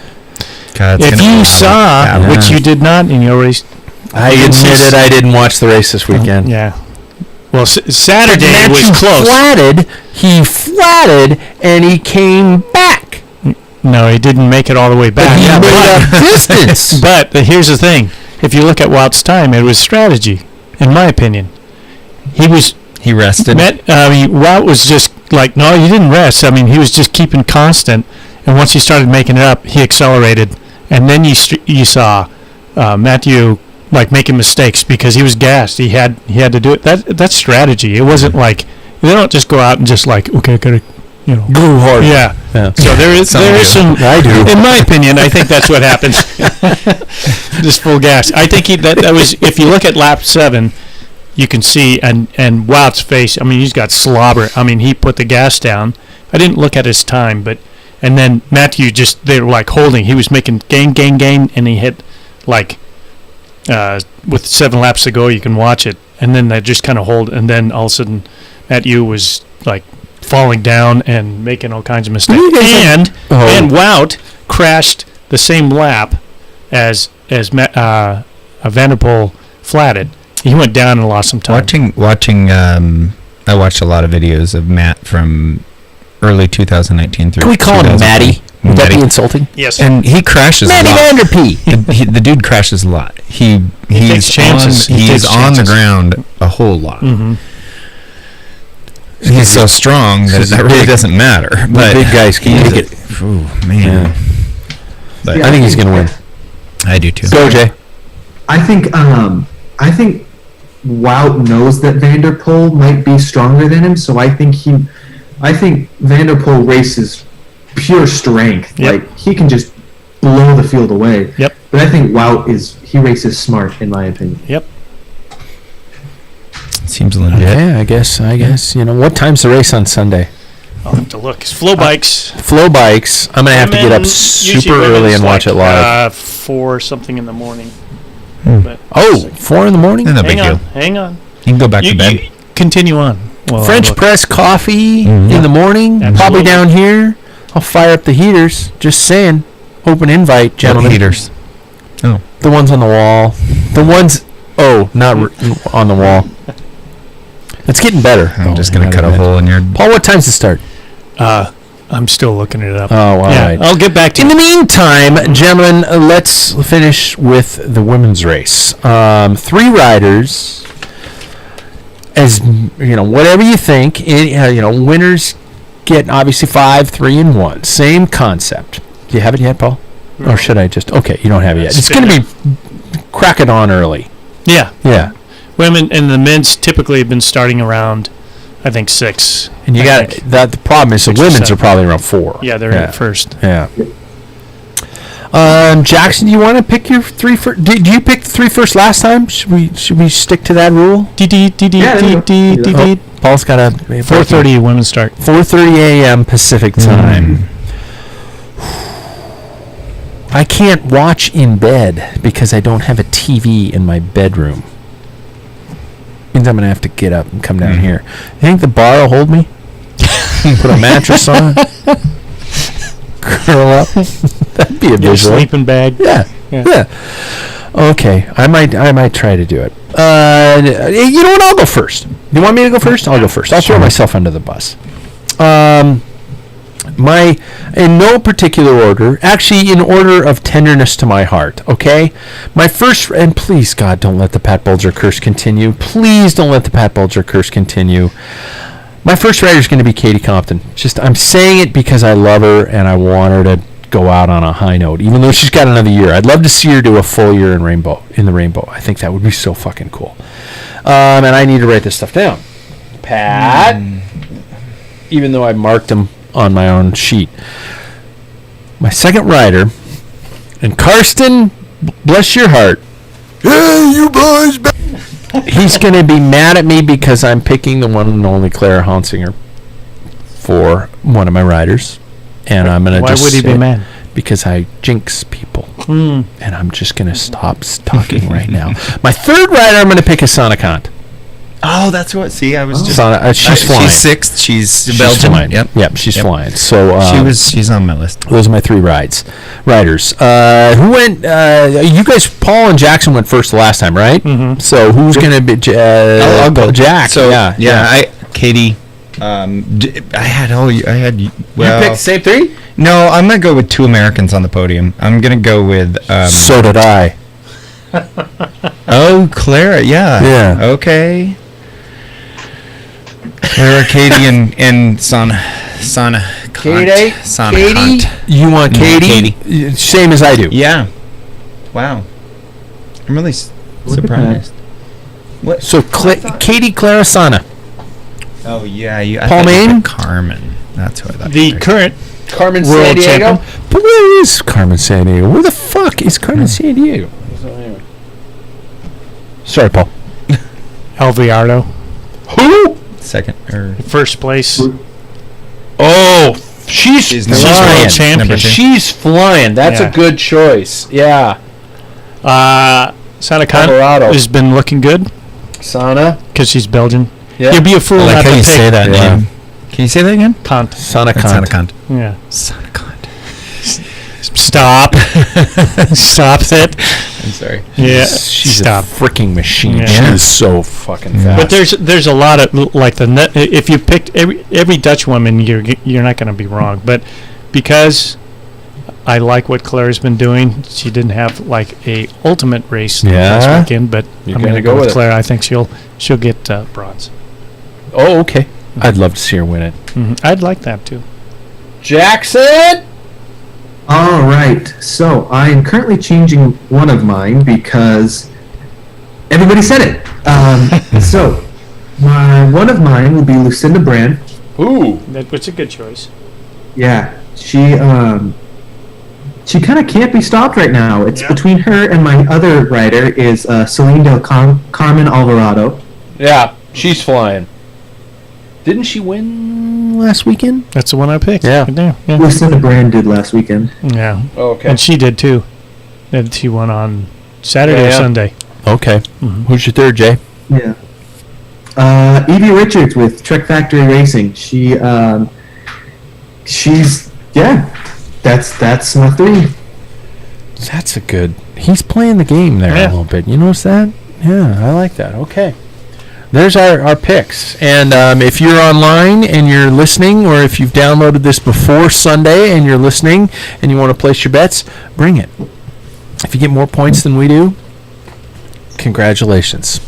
God, it's If gonna be you a saw, battle. which you did not, and you already I admitted I didn't watch the race this weekend. yeah. Well, Saturday was Matthew close. He flatted, and he came back. No, he didn't make it all the way But back. he made up distance. But here's the thing: if you look at Wout's time, it was strategy, in my opinion. He rested. Wout was just like, no, he didn't rest. I mean, he was just keeping constant, and once he started making it up, he accelerated, and then you saw Matthew like making mistakes because he was gassed. He had to do it. That's strategy. It wasn't like they don't just go out and just like, okay, gotta, Go hard. yeah. So there is some. I do. In my opinion, I think that's what happens. Just full gas. I think that was. If you look at lap 7, you can see and Wout's face. I mean, he's got slobber. I mean, he put the gas down. I didn't look at his time, and then Matthew they were like holding. He was making gain, and he hit like with 7 laps to go, you can watch it, and then they just kind of hold, and then all of a sudden, Matt Yu was like falling down and making all kinds of mistakes, and Wout crashed the same lap as Vanderpool flatted. He went down and lost some time. Watching. I watched a lot of videos of Matt from early 2019 through. Can we call him Matty? Would that be insulting? Yes. And he crashes Matty a lot. Vanderpee. The dude crashes a lot. He's takes chances. He's on the ground a whole lot. Mm-hmm. He's so strong that it really doesn't matter. But big guys can take it. Ooh, man. Yeah. But I think he's going to win. I do too. Go, Jay. I think Wout knows that Vanderpool might be stronger than him, so I think Vanderpool races pure strength. Yep. Like he can just blow the field away. Yep. But I think Wout races smart, in my opinion. Yep. Seems legit. Yeah, I guess. What time's the race on Sunday? I'll have to look. It's Flow Bikes. Flow Bikes. I'm going to have to get up super early and watch it live. 4 something in the morning. But 4 in the morning? No big deal. Hang on. You can go back to bed. Continue on. French press coffee in the morning. Absolutely. Probably down here. I'll fire up the heaters. Just saying. Open invite, gentlemen. Heaters. Oh. The ones on the wall. The ones... Oh, not on the wall. It's getting better. I'm just going to cut a hole in your... Paul, what time's it start? I'm still looking it up. Oh, all right. I'll get back to you. In the meantime, gentlemen, let's finish with the women's race. 3 riders. As whatever you think, winners get obviously 5, 3, and 1. Same concept. Do you have it yet, Paul? No. Or should I just? Okay, you don't have it yet. It's going to be crack it on early. Yeah. Yeah. Women and the men's typically have been starting around, I think 6. And you got that. The problem is the women's are probably around 4. Yeah, they're at first. Yeah. Jackson, do you want to pick your 3 first? Did you pick the 3 first last time? Should we stick to that rule? Paul's got a 4:30 women's start. 4:30 a.m. Pacific time. I can't watch in bed because I don't have a TV in my bedroom. Means I'm gonna have to get up and come down here. You think the bar will hold me? Put a mattress on. Curl up. That'd be a Your visual. sleeping bag. Yeah. Okay, I might try to do it. You know what? I'll go first. You want me to go first? I'll go first. I'll throw myself under the bus. In no particular order, actually in order of tenderness to my heart, okay? My first, and please, God, don't let the Pat Bulger curse continue. Please don't let the Pat Bulger curse continue. My first rider is going to be Katie Compton. I'm saying it because I love her and I want her to go out on a high note, even though she's got another year. I'd love to see her do a full year in the rainbow. I think that would be so fucking cool. And I need to write this stuff down. Pat, even though I marked them on my own sheet. My second rider, and Karsten, bless your heart. Hey, you boys. He's going to be mad at me because I'm picking the one and only Clara Honsinger for one of my riders. And I'm going to just... Why would he be mad? Because I jinx people. And I'm just going to stop talking right now. My third rider I'm going to pick is Sonnequant. Oh, that's what. See, I was just. She's flying. She's 6th. She's Belgian. Flying. Yep. She's flying. So she's on my list. Those are my 3 riders. Who went? You guys, Paul and Jackson went first the last time, right? Mm-hmm. So who's going to be? I'll go. Jack. So yeah. Katie. I had. Well, you picked the same 3? No, I'm gonna go with 2 Americans on the podium. I'm gonna go with. So did I. Oh, Clara. Yeah. Okay. Clara, Katie, and Sana. Katie. You want Katie? Same as I do. Yeah. Wow. I'm really surprised. What? So Katie, Clara, Sana. Oh yeah, Paul Main? Carmen. That's who I thought. The current Carmen world Sandiego. champion. But where is Carmen Sandiego? Where the fuck is Carmen Sandiego? Sorry, Paul. Alviardo. Who? Second or First place. Oh, she's world flying. champion. She's flying. That's a good choice. Yeah. Sana Colorado. Khan has been looking good Sana. because she's Belgian. Yeah. You'd be a fool I like not how to you pick say that Yeah. name. Can you say that again? Kant. Sana That's Khan. not a cunt. Yeah. Son of a cunt. Stop. Stop it. I'm sorry. Yeah. She's Stop. a freaking machine. Yeah. She is so fucking fast. But there's a lot of like if you picked every Dutch woman, you're not going to be wrong. But because I like what Claire's been doing, she didn't have like a ultimate race last weekend. But You're I'm gonna going to go go with with it. Claire. I think she'll get bronze. Oh, okay. I'd love to see her win it. I'd like that too. Jackson. All right. So I am currently changing one of mine because everybody said it. So one of mine will be Lucinda Brand. Ooh. That's a good choice. Yeah, she kind of can't be stopped right now. It's between her and my other rider is Celine Carmen Alvarado. Yeah, she's flying. Didn't she win last weekend? That's the one I picked. Yeah. Right there. Yeah. Lucinda Brand did last weekend. Yeah. Oh, okay. And she did too. And she won on Saturday or Yeah. Sunday. Okay. Who's your third, Jay? Yeah. Evie Richards with Trek Factory Racing. She's that's my three. That's a good. He's playing the game there Yeah. a little bit. You notice that? Yeah, I like that. Okay. There's our picks. And if you're online and you're listening, or if you've downloaded this before Sunday and you're listening and you want to place your bets, bring it. If you get more points than we do, congratulations.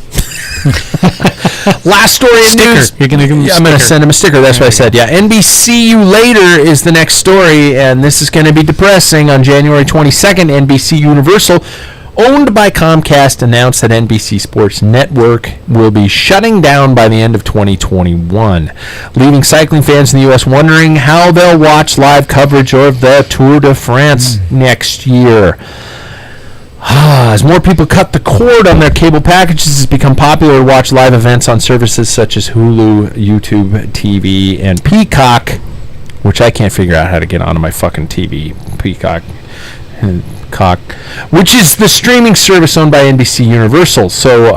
Last story in news. You're going to give him a I'm going to sticker. send him a sticker. That's what I said. Yeah. NBC You Later is the next story, and this is going to be depressing. On January 22nd, NBC Universal, owned by Comcast, announced that NBC Sports Network will be shutting down by the end of 2021, leaving cycling fans in the U.S. wondering how they'll watch live coverage of the Tour de France next year. As more people cut the cord on their cable packages, it's become popular to watch live events on services such as Hulu, YouTube TV, and Peacock, which I can't figure out how to get onto my fucking TV. Peacock. Which is the streaming service owned by NBC Universal. So,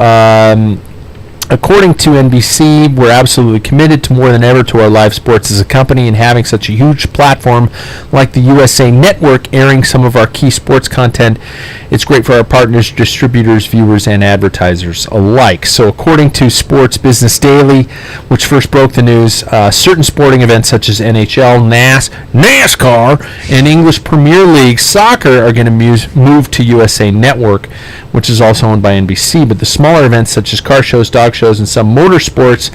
according to NBC, we're absolutely committed to more than ever to our live sports as a company, and having such a huge platform like the USA Network airing some of our key sports content, it's great for our partners, distributors, viewers, and advertisers alike. So according to Sports Business Daily, which first broke the news, certain sporting events such as NHL, NASCAR, and English Premier League soccer are going to move to USA Network, which is also owned by NBC, but the smaller events such as car shows, dog shows, and some motorsports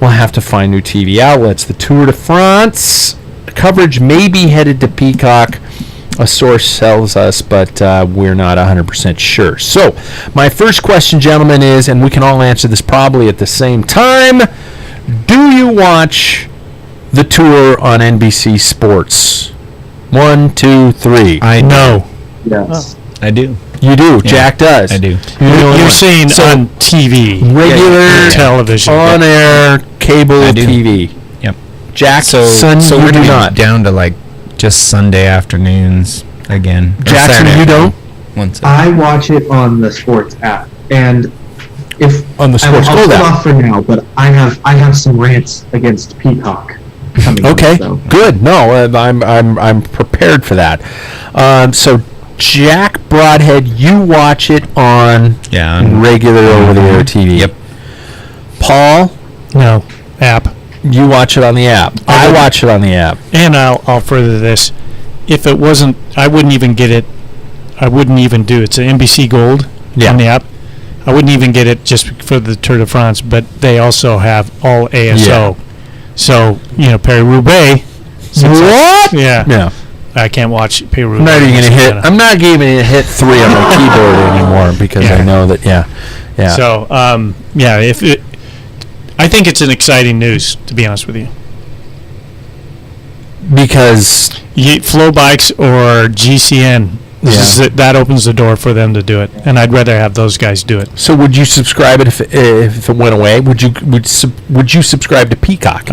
will have to find new TV outlets. The Tour de France coverage may be headed to Peacock, a source tells us, but we're not 100% sure. So, my first question, gentlemen, is, and we can all answer this probably at the same time, do you watch the Tour on NBC Sports? 1, 2, 3. No. Yes. I do. You do. Yeah, Jack does. I do. You're saying So- on TV. Regular television. on-air cable I do. TV. Yep. Jackson, So you we're do gonna not. be down to like just Sunday afternoons again. Or Jackson, Saturday you don't? Once. I watch it on the sports app, and if On the Sports I'll Gold hold app. off for now, but I have some rants against Peacock coming up, Okay, so. good. No, I'm prepared for that. So, Jack Broadhead, you watch it on Yeah. on- regular over-the-air TV. Yep. Paul, No. App. you watch it on the app. I watch it on the app. And I'll further this. If it wasn't, I wouldn't even get it. I wouldn't even do it. It's an NBC Gold Yeah. on the app. I wouldn't even get it just for the Tour de France, but they also have all ASO. So, Paris-Roubaix. What? Yeah. Yeah. I can't watch Paris-Roubaix. I'm not even gonna hit. I'm not even gonna hit 3 on my keyboard anymore because I Yeah. know that. Yeah. So, I think it's an exciting news, to be honest with you. Because Flow Bikes or GCN That opens the door for them to do it, and I'd rather have those guys do it. So would you subscribe it if it went away? Would you subscribe to Peacock?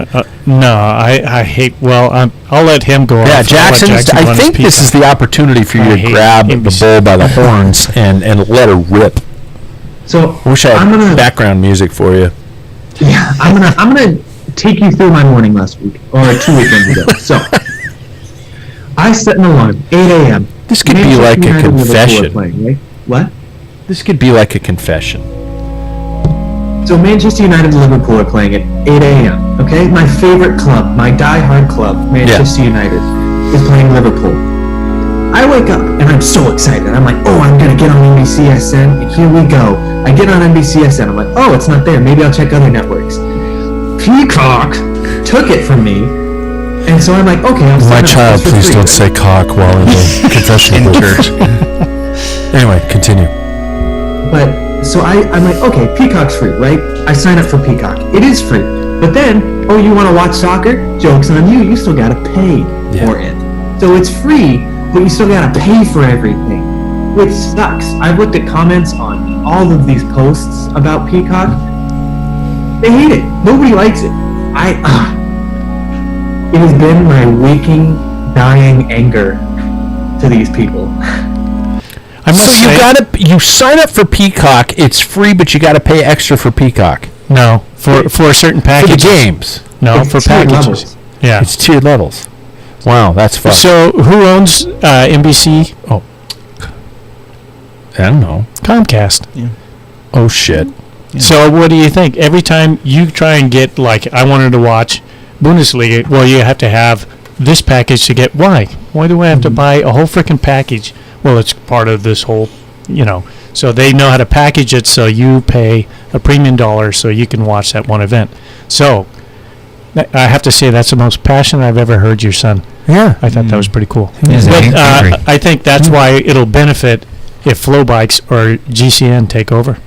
No, I hate. Well, I'll let him go. Yeah, off. Jackson. I think this is the opportunity for you to grab the bull by the horns and let her rip. So I wish I had background music for you. Yeah, I'm gonna take you through my morning last week or 2 weekends ago. So I set an alarm, 8 a.m. This could be like a confession. Playing, right? What? This could be like a confession. So Manchester United and Liverpool are playing at 8 a.m. Okay, my favorite club, my die-hard club, Manchester United, is playing Liverpool. I wake up and I'm so excited. I'm like, oh, I'm gonna get on NBCSN, and here we go. I get on NBCSN. I'm like, oh, it's not there. Maybe I'll check other networks. Peacock took it from me, and so I'm like, okay, I'll my child, please don't say cock while in the confession in church. Anyway, continue. But so I'm like, okay, Peacock's free, right? I sign up for Peacock. It is free. But then, oh, you want to watch soccer? Joke's on you. You still gotta pay for it. So it's free, but you still gotta pay for everything, which sucks. I've looked at comments on all of these posts about Peacock. They hate it. Nobody likes it. It has been my waking, dying anger to these people. You sign up for Peacock. It's free, but you got to pay extra for Peacock. No, for a certain package. For the games. No, it's for packages. Levels. Yeah, it's tiered levels. Wow, that's fun. So who owns NBC? Oh, I don't know. Comcast. Yeah. Oh shit. Yeah. So what do you think? Every time you try and get, like, I wanted to watch Bundesliga, well, you have to have this package to get. Why? Why do I have to buy a whole freaking package? Well, it's part of this whole, So they know how to package it, so you pay a premium dollar so you can watch that one event. So I have to say that's the most passionate I've ever heard your son. Yeah. I thought that was pretty cool. Yes, But I think that's why it'll benefit if Flow Bikes or GCN take over.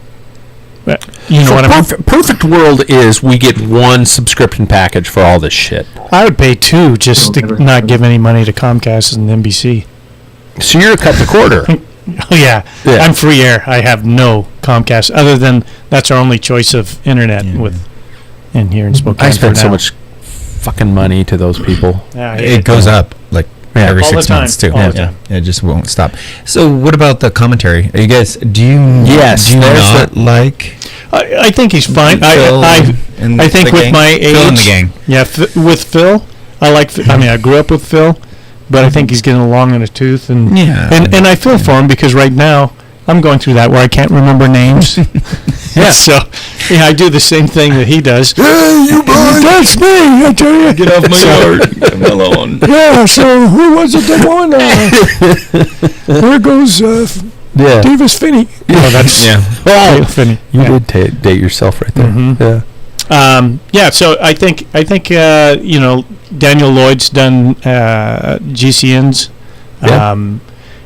You know what I mean? Perfect world is we get one subscription package for all this shit. I would pay two just to not give any money to Comcast and NBC. So you're cut the quarter. Oh, yeah. I'm free air. I have no Comcast, other than that's our only choice of internet in here in Spokane. I spend so much fucking money to those people. Yeah, it goes up like every all 6 months too. It just won't stop. So what about the commentary? Are you guys? Do you not like? I think he's fine. Phil I think with my age, Phil and the gang. Yeah, with Phil, I grew up with Phil. But I think he's getting along in a tooth, and I feel for him because right now I'm going through that where I can't remember names. So I do the same thing that he does. Hey, you boys! That's me, I tell you. Get off my yard. Leave me alone. Yeah. So who was it that won? There goes Davis Finney. Oh, that's Finney. You did date yourself right there. Mm-hmm. Yeah. So I think Daniel Lloyd's done GCN's.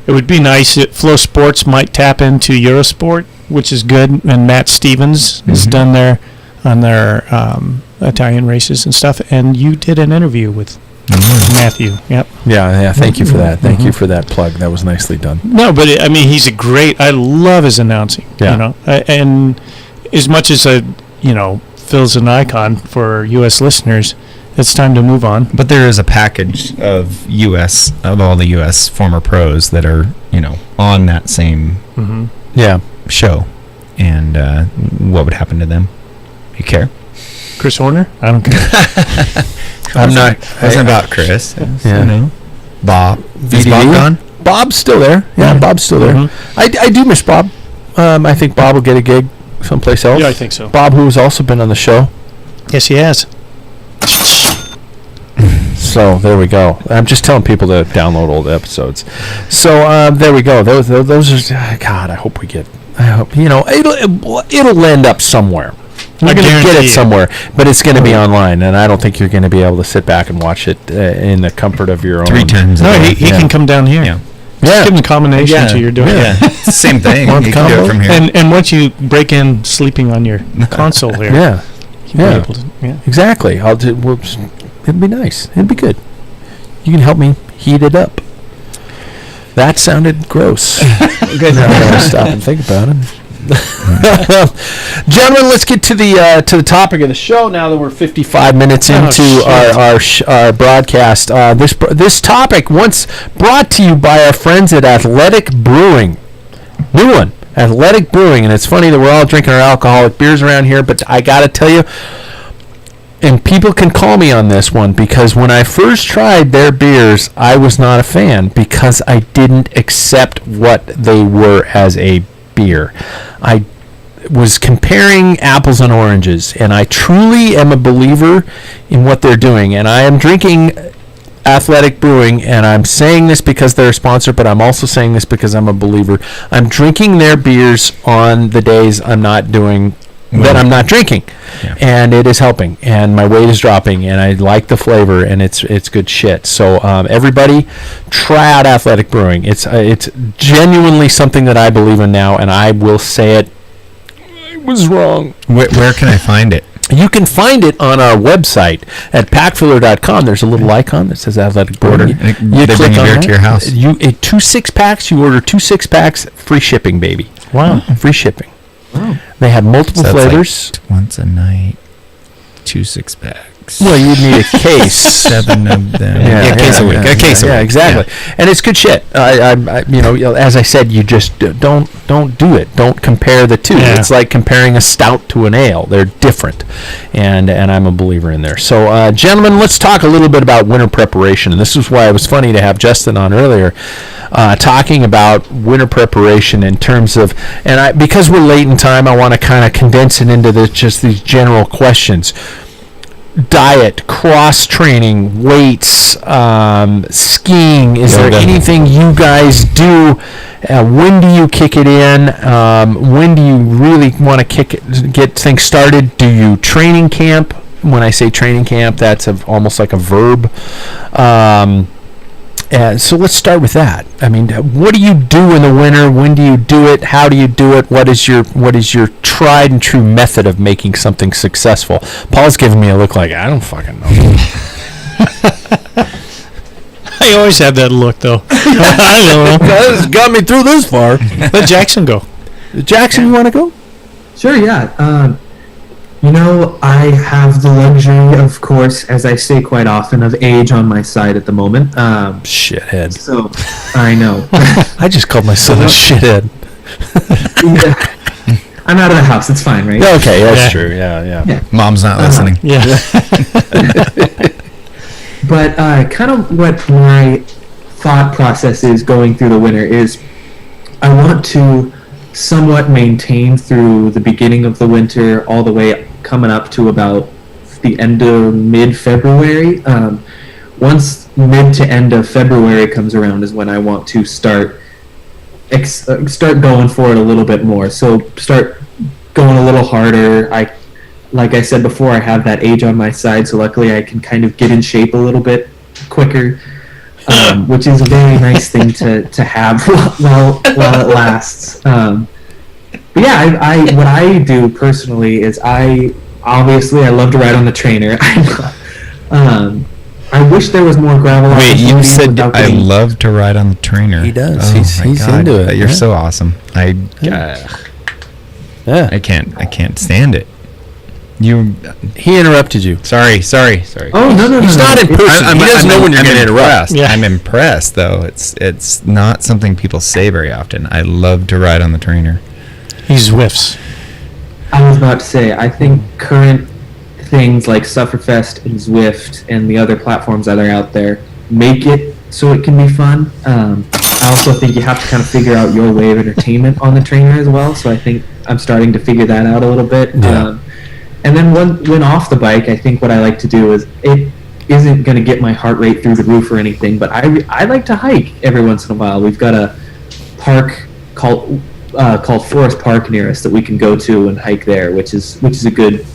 It would be nice if Flow Sports might tap into Eurosport, which is good, and Matt Stevens has done on their Italian races and stuff. And you did an interview with Matthew. Yep. Yeah. Thank you for that. Thank you for that plug. That was nicely done. No, but he's a great. I love his announcing. Yeah. And as much as Phil's an icon for U.S. listeners, it's time to move on. But there is a package of all the U.S. former pros that are, on that same show. And what would happen to them? You care? Chris Horner? I don't care. I'm not. It wasn't about Chris. Bob. Is VDD? Bob gone? Bob's still there. Yeah, Bob's still there. I do miss Bob. I think Bob will get a gig someplace else. Yeah, I think so. Bob, who has also been on the show. Yes, he has. So there we go. I'm just telling people to download old episodes. So there we go. Those are. God, I hope we get. I hope it'll end up somewhere. We're going to get it somewhere, but it's going to be online, and I don't think you're going to be able to sit back and watch it in the comfort of your own. 3 times. No, he can come down here. Yeah. Just give him a combination so you're doing it. Yeah. It's the same thing. You can do it from here. And once you break in sleeping on your console here. Exactly. It'd be nice. It'd be good. You can help me heat it up. That sounded gross. Now I gotta stop and think about it. Gentlemen, let's get to the topic of the show now that we're 55 minutes into our broadcast. This topic once brought to you by our friends at Athletic Brewing. New one, Athletic Brewing, and it's funny that we're all drinking our alcoholic beers around here, but I gotta tell you, and people can call me on this one, because when I first tried their beers, I was not a fan because I didn't accept what they were as a beer. I was comparing apples and oranges, and I truly am a believer in what they're doing, and I am drinking Athletic Brewing, and I'm saying this because they're a sponsor, but I'm also saying this because I'm a believer. I'm drinking their beers on the days I'm not doing that I'm not drinking, and it is helping, and my weight is dropping, and I like the flavor, and it's good shit. So everybody, try out Athletic Brewing. It's genuinely something that I believe in now, and I will say it. I was wrong. Where can I find it? You can find it on our website at packfiller.com. There's a little icon that says Athletic Brewing. They bring a beer to your house. 2 6-packs. You order 2 6-packs, free shipping, baby. Wow. Free shipping. Wow. They have multiple flavors. Like once a night, 2 6-packs. Well, you'd need a case. 7 of them. A case a week. A case a week. Yeah, exactly. Yeah. And it's good shit. I as I said, you just don't do it. Don't compare the two. Yeah. It's like comparing a stout to an ale. They're different, and I'm a believer in there. So, gentlemen, let's talk a little bit about winter preparation. And this is why it was funny to have Justin on earlier, talking about winter preparation in terms of, and because we're late in time, I want to kind of condense it into just these general questions. Diet, cross training, weights, skiing. Is there anything you guys do? When do you kick it in? When do you really want to get things started? Do you training camp? When I say training camp, that's almost like a verb. So let's start with that. I mean, what do you do in the winter? When do you do it? How do you do it? What is your tried and true method of making something successful? Paul's giving me a look like, I don't fucking know. I always have that look, though. I don't know. This has got me through this far. Let Jackson go. Jackson, you want to go? Sure, yeah. I have the luxury, of course, as I say quite often, of age on my side at the moment. Shithead. So, I know. I just called myself a shithead. Yeah. I'm out of the house. It's fine, right? Okay, that's true. Yeah. Mom's not listening. Yeah. But kind of what my thought process is going through the winter is I want to somewhat maintain through the beginning of the winter all the way coming up to about the end of mid-February. Once mid to end of February comes around is when I want to start going for it a little bit more. So start going a little harder. Like I said before, I have that age on my side, so luckily I can kind of get in shape a little bit quicker, which is a very nice thing to have while it lasts. But yeah, what I do personally is I love to ride on the trainer. I wish there was more gravel. Wait, you said I love to ride on the trainer. He does. Oh, he's into it. You're so awesome. I can't stand it. He interrupted you. Sorry. Oh no! He's not in person. He doesn't know when you're going to interrupt. Yeah. I'm impressed, though. It's not something people say very often. I love to ride on the trainer. He Zwifts. I was about to say, I think current things like Sufferfest and Zwift and the other platforms that are out there make it so it can be fun. I also think you have to kind of figure out your way of entertainment on the trainer as well. So I think I'm starting to figure that out a little bit. Yeah. And then when off the bike, I think what I like to do is, it isn't going to get my heart rate through the roof or anything, but I like to hike every once in a while. We've got a park called Forest Park near us that we can go to and hike there, which is a good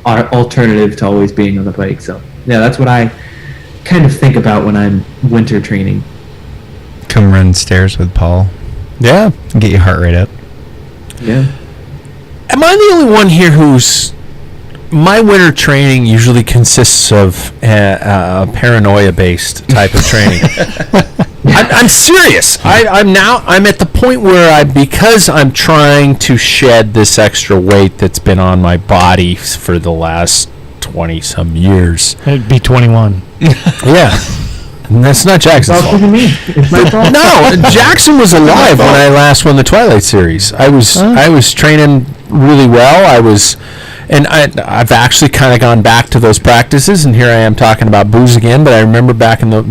alternative to always being on the bike. So yeah, that's what I kind of think about when I'm winter training. Come run stairs with Paul. Yeah. Get your heart rate up. Yeah. Am I the only one here my winter training usually consists of a paranoia-based type of training? I'm serious. I'm at the point where because I'm trying to shed this extra weight that's been on my body for the last 20 some years. It'd be 21. Yeah. And that's not Jackson's fault. It's my fault. No, Jackson was alive when I last won the Twilight Series. I was training really well. I've actually kind of gone back to those practices, and here I am talking about booze again. But I remember back in the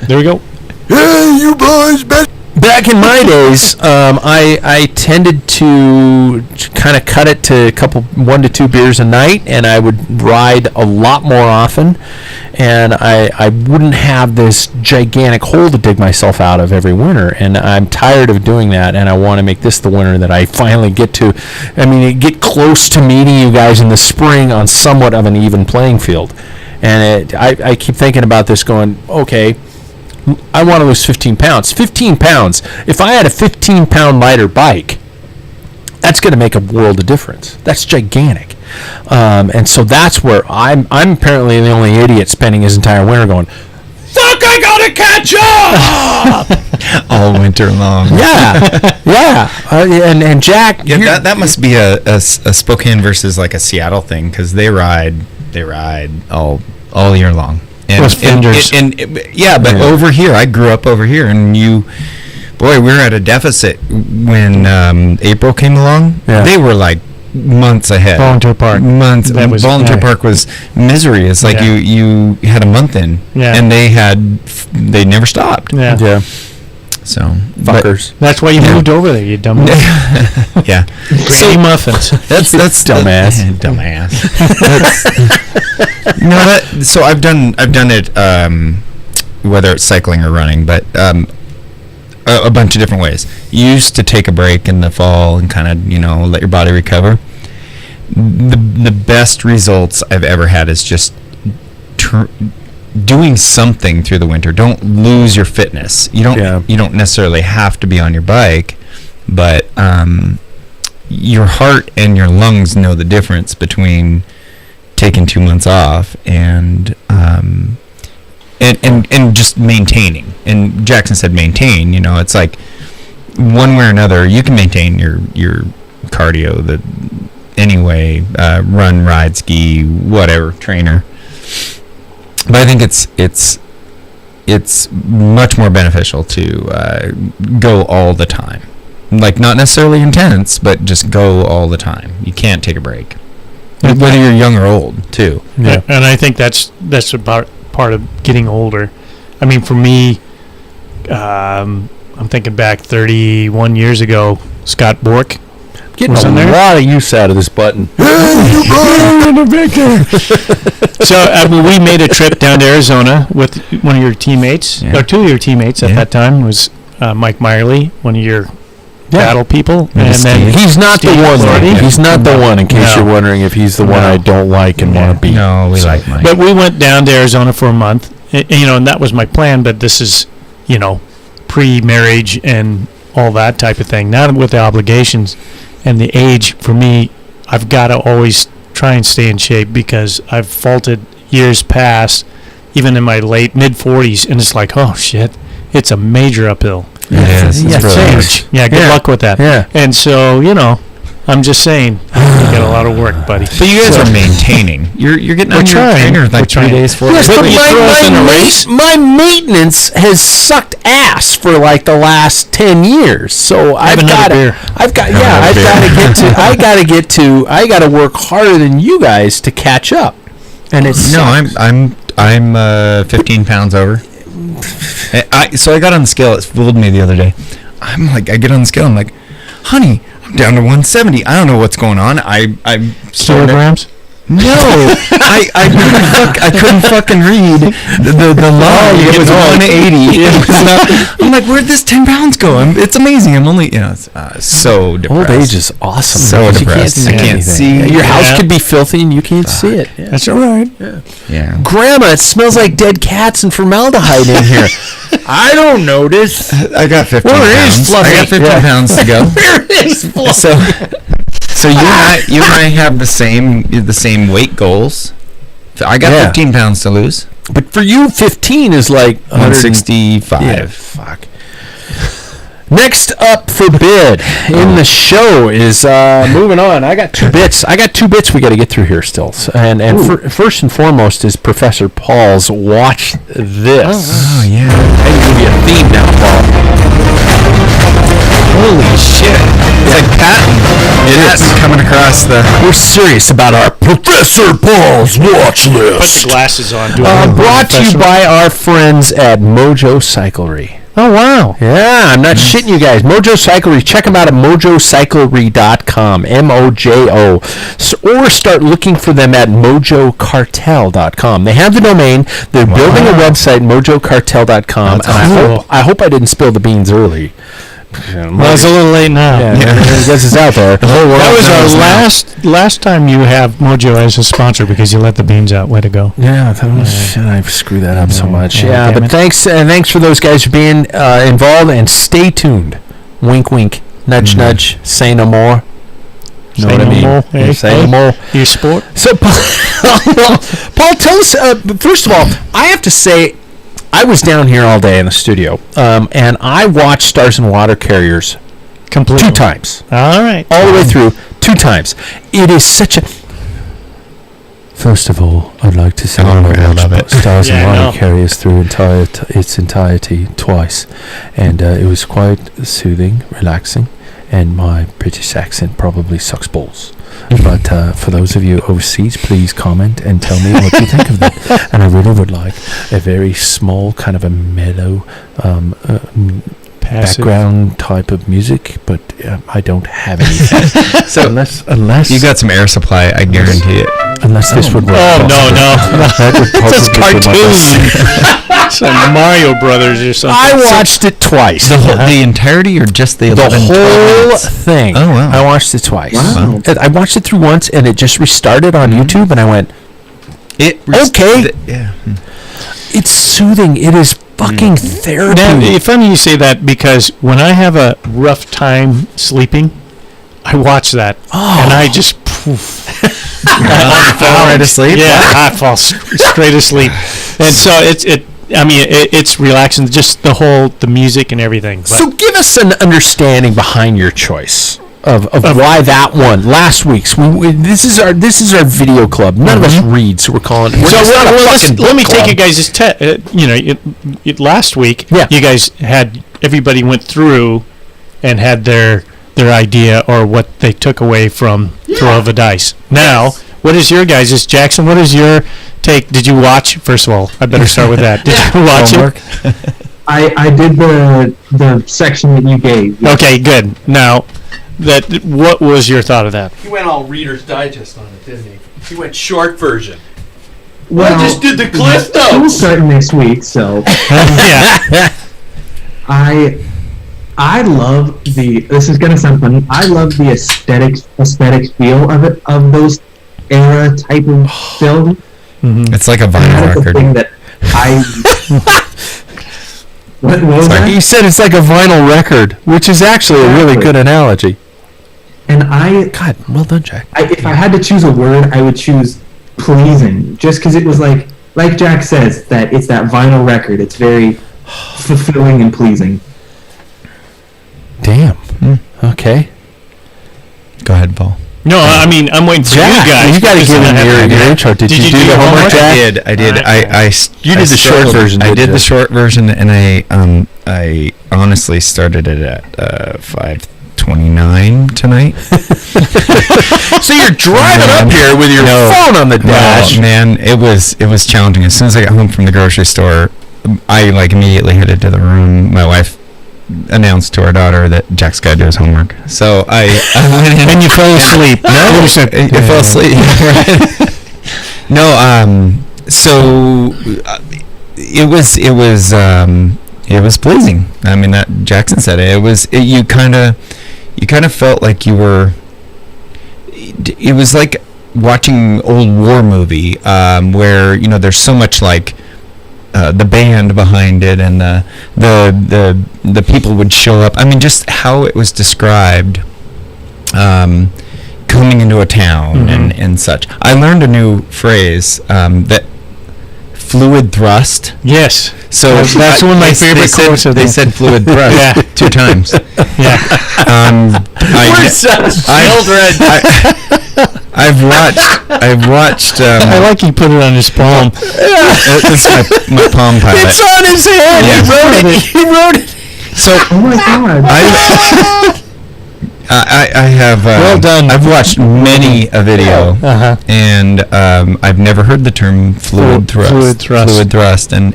There we go. Hey, you boys, back in my days, I tended to kind of cut it to 1 to 2 beers a night, and I would ride a lot more often, and I wouldn't have this gigantic hole to dig myself out of every winter, and I'm tired of doing that, and I want to make this the winter that I finally get close to meeting you guys in the spring on somewhat of an even playing field. And I keep thinking about this going, okay, I want to lose 15 pounds. 15 pounds. If I had a 15-pound lighter bike, that's going to make a world of difference. That's gigantic. And so that's where I'm apparently the only idiot spending his entire winter going, fuck, I got to catch up! All winter long. Yeah. And Jack... Yeah, that must be a Spokane versus like a Seattle thing, because they ride all year long. But over here, I grew up over here, and we were at a deficit when April came along. Yeah. They were like months ahead. Volunteer Park. Volunteer Park was misery. It's like you had a month in, and they never stopped. Yeah. So fuckers. That's why you moved over there, you dumb. Yeah. Granny muffins. That's dumbass. Dumbass. So I've done it, whether it's cycling or running, but a bunch of different ways. You used to take a break in the fall and kind of let your body recover. The best results I've ever had is just doing something through the winter. Don't lose your fitness. You don't necessarily have to be on your bike, but your heart and your lungs know the difference between taking 2 months off and just maintaining. And Jackson said maintain. It's like one way or another you can maintain your cardio anyway, run, ride, ski, whatever, trainer. But I think it's much more beneficial to go all the time. Like, not necessarily intense, but just go all the time. You can't take a break, whether you're young or old, too. Yeah, and I think that's about part of getting older. I mean, for me, I'm thinking back 31 years ago. Scott Bork. Getting a lot of use out of this button. So we made a trip down to Arizona with one of your teammates, or two of your teammates at that time. Was Mike Meyerly, one of your battle people, and then he's not the one. He's not the one. In case you're wondering if he's the one I don't like and want to beat. No, we like Mike. But we went down to Arizona for a month, and that was my plan. But this is, pre-marriage and all that type of thing. Now with the obligations and the age, for me, I've got to always try and stay in shape because I've faulted years past, even in my mid-40s, and it's like, oh shit, it's a major uphill. Yes, good luck with that. Yeah. And so, I'm just saying, you got a lot of work, buddy. But you guys are maintaining. You're getting on your trainer like 3 days, 4 days. Yes, but my maintenance has sucked ass for like the last 10 years. So I gotta work harder than you guys to catch up. And it's I'm 15 pounds over. So I got on the scale. It fooled me the other day. I get on the scale. I'm like, honey, I'm down to 170. I don't know what's going on. I'm kilograms. No, I couldn't fucking read the law. It was 180. I'm like, where'd this 10 pounds go? It's amazing. I'm only, it's so depressed. Old age is awesome. So depressed. I can't see. Your house could be filthy and you can't see it. Yeah. That's all right. Yeah. Grandma, it smells like dead cats and formaldehyde in here. I don't notice. I got 15 pounds. I got 15 pounds to go. Where is Fluffy? So you and I have the same weight goals. I got 15 pounds to lose. But for you, 15 is like 165. Yeah, fuck. Next up for bid in the show is moving on. I got 2 bits. We got to get through here still. And first and foremost is Professor Paul's Watch This. Oh yeah. I can give you a theme now, Paul. Holy shit. It's like Patton coming across the... We're serious about our Professor Paul's Watch List. Put the glasses on. Brought to you by our friends at Mojo Cyclery. Oh, wow. Yeah, I'm not shitting you guys. Mojo Cyclery. Check them out at mojocyclery.com. M-O-J-O. Or start looking for them at mojocartel.com. They have the domain. They're building a website, mojocartel.com. That's and cool. I hope I didn't spill the beans early. Well, it's a little late now. Yeah, I guess it's out there. The whole world That was knows our last time you have Mojo as a sponsor because you let the beans out. Way to go. Yeah, that was, shit, I screwed that up so much. Yeah, damn but it. thanks for those guys for being involved, and stay tuned. Wink, wink. Nudge, nudge. Say no more. Know Say what I no mean? more. Hey, Say hey. no more. You sport. So, Paul, tell us. First of all, I have to say, I was down here all day in the studio, and I watched Stars and Water Carriers Completely. 2 times. All right. All the way through, 2 times. It is such a... First of all, I'd like to say I watched Stars Yeah, I and know. Water Carriers through its entirety twice, and it was quite soothing, relaxing, and my British accent probably sucks balls. But for those of you overseas, please comment and tell me what you think of that. And I really would like a very small, kind of a mellow Passive. background type of music, but I don't have anything. So unless You got some air supply, I guarantee it. unless this would work. Oh, no. That would That's probably be my cartoon. It's like Mario Brothers or something. I watched it twice. The entirety or just the 11, The 12 whole minutes? thing. Oh, wow. I watched it twice. Wow. I watched it through once, and it just restarted on YouTube, and I went, Okay. Yeah. it's soothing. It is fucking therapy. Now, it's funny you say that because when I have a rough time sleeping, I watch that and I just poof. I fall right asleep? Yeah, I fall straight asleep. And so it's relaxing. Just the music and everything. But So give us an understanding behind your choice of why that one. Last week's. This is our video club. None of us read, so we're calling. let me take you guys' last week. Yeah. You guys everybody went through and had their idea or what they took away from Throw of a Dice. Now, what is your guys'? Jackson, what is your take? Did you watch? First of all, I better start with that. Did you watch it? I did the section that you gave. Yes. Okay, good. Now, what was your thought of that? He went all Reader's Digest on it, didn't he? He went short version. Well, I just did the Cliff We'll Notes. start next week, so Yeah. I love this is gonna sound funny. I love the aesthetic feel of it, of those era type of film. It's like a vinyl That's the record. thing that I what was that? He said it's like a vinyl record, which is actually a really Exactly. good analogy. And God, well done, Jack. if I had to choose a word, I would choose pleasing, just because it was like Jack says, that it's that vinyl record. It's very fulfilling and pleasing. Damn. Okay. Go ahead, Paul. No, I mean, I'm waiting for Jack, you guys. you got to because give I him have- your intro. Did you do the homework, Jack? I did. You did the short version, I didn't did you? the short version, and I honestly started it at 5:29 tonight. So you're driving up here with your phone on the dash. Oh man, it was challenging. As soon as I got home from the grocery store, I immediately headed to the room. My wife announced to our daughter that Jack's got to do his homework. So I went in And you fell asleep. No, I fell asleep. No, so it was pleasing. I mean, that Jackson said it. You kind of felt like you were. It was like watching old war movie, where there's so much the band behind it, and the people would show up. I mean, just how it was described, coming into a town and such. I learned a new phrase that fluid thrust. Yes. So that's one of my favorite quotes. They said fluid thrust. Yeah. 2 times. Yeah. I've watched. I like he put it on his palm. It's my Palm Pilot. It's on his head. Yeah. He wrote it. So Oh my god. I have. Well done. I've watched many a video, and I've never heard the term fluid thrust, and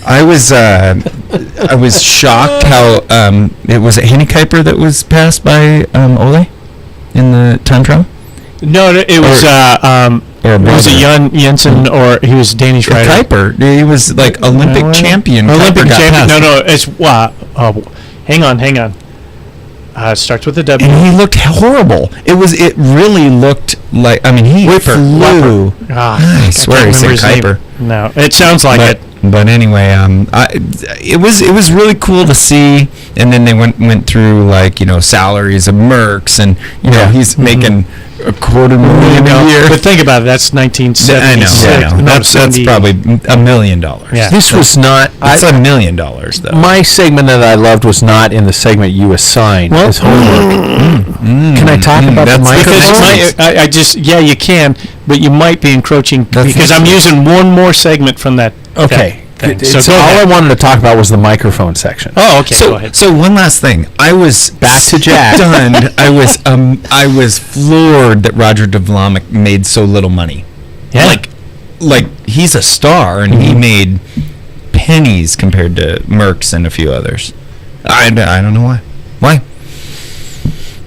I was shocked how it was a Haney Kuiper that was passed by Ole in the time trial. No, it was was it Jan Jensen, or he was Danish rider? Kuiper. He was like Olympic champion. Olympic Kuiper got champion. passed. No, it's hang on. It starts with a W. And he looked horrible. It really looked like. I mean, he flew. I swear he said Kuiper. No, it sounds like it. But anyway, it was really cool to see. And then they went through salaries of Merckx, and he's making $250,000 a year. But think about it. That's 1976. I know. That's probably $1 million. Yeah. This was not. It's $1 million though. My segment that I loved was not in the segment you assigned as homework. Can I talk about the microphone? You can, but you might be encroaching because I'm using one more segment from that. Okay. So all I wanted to talk about was the microphone section. Oh, okay. Go ahead. So one last thing. I was Back to Jack. stunned. I was floored that Roger DeVlamik made so little money. Yeah. Like he's a star, and he made pennies compared to Merckx and a few others. I don't know why. Why?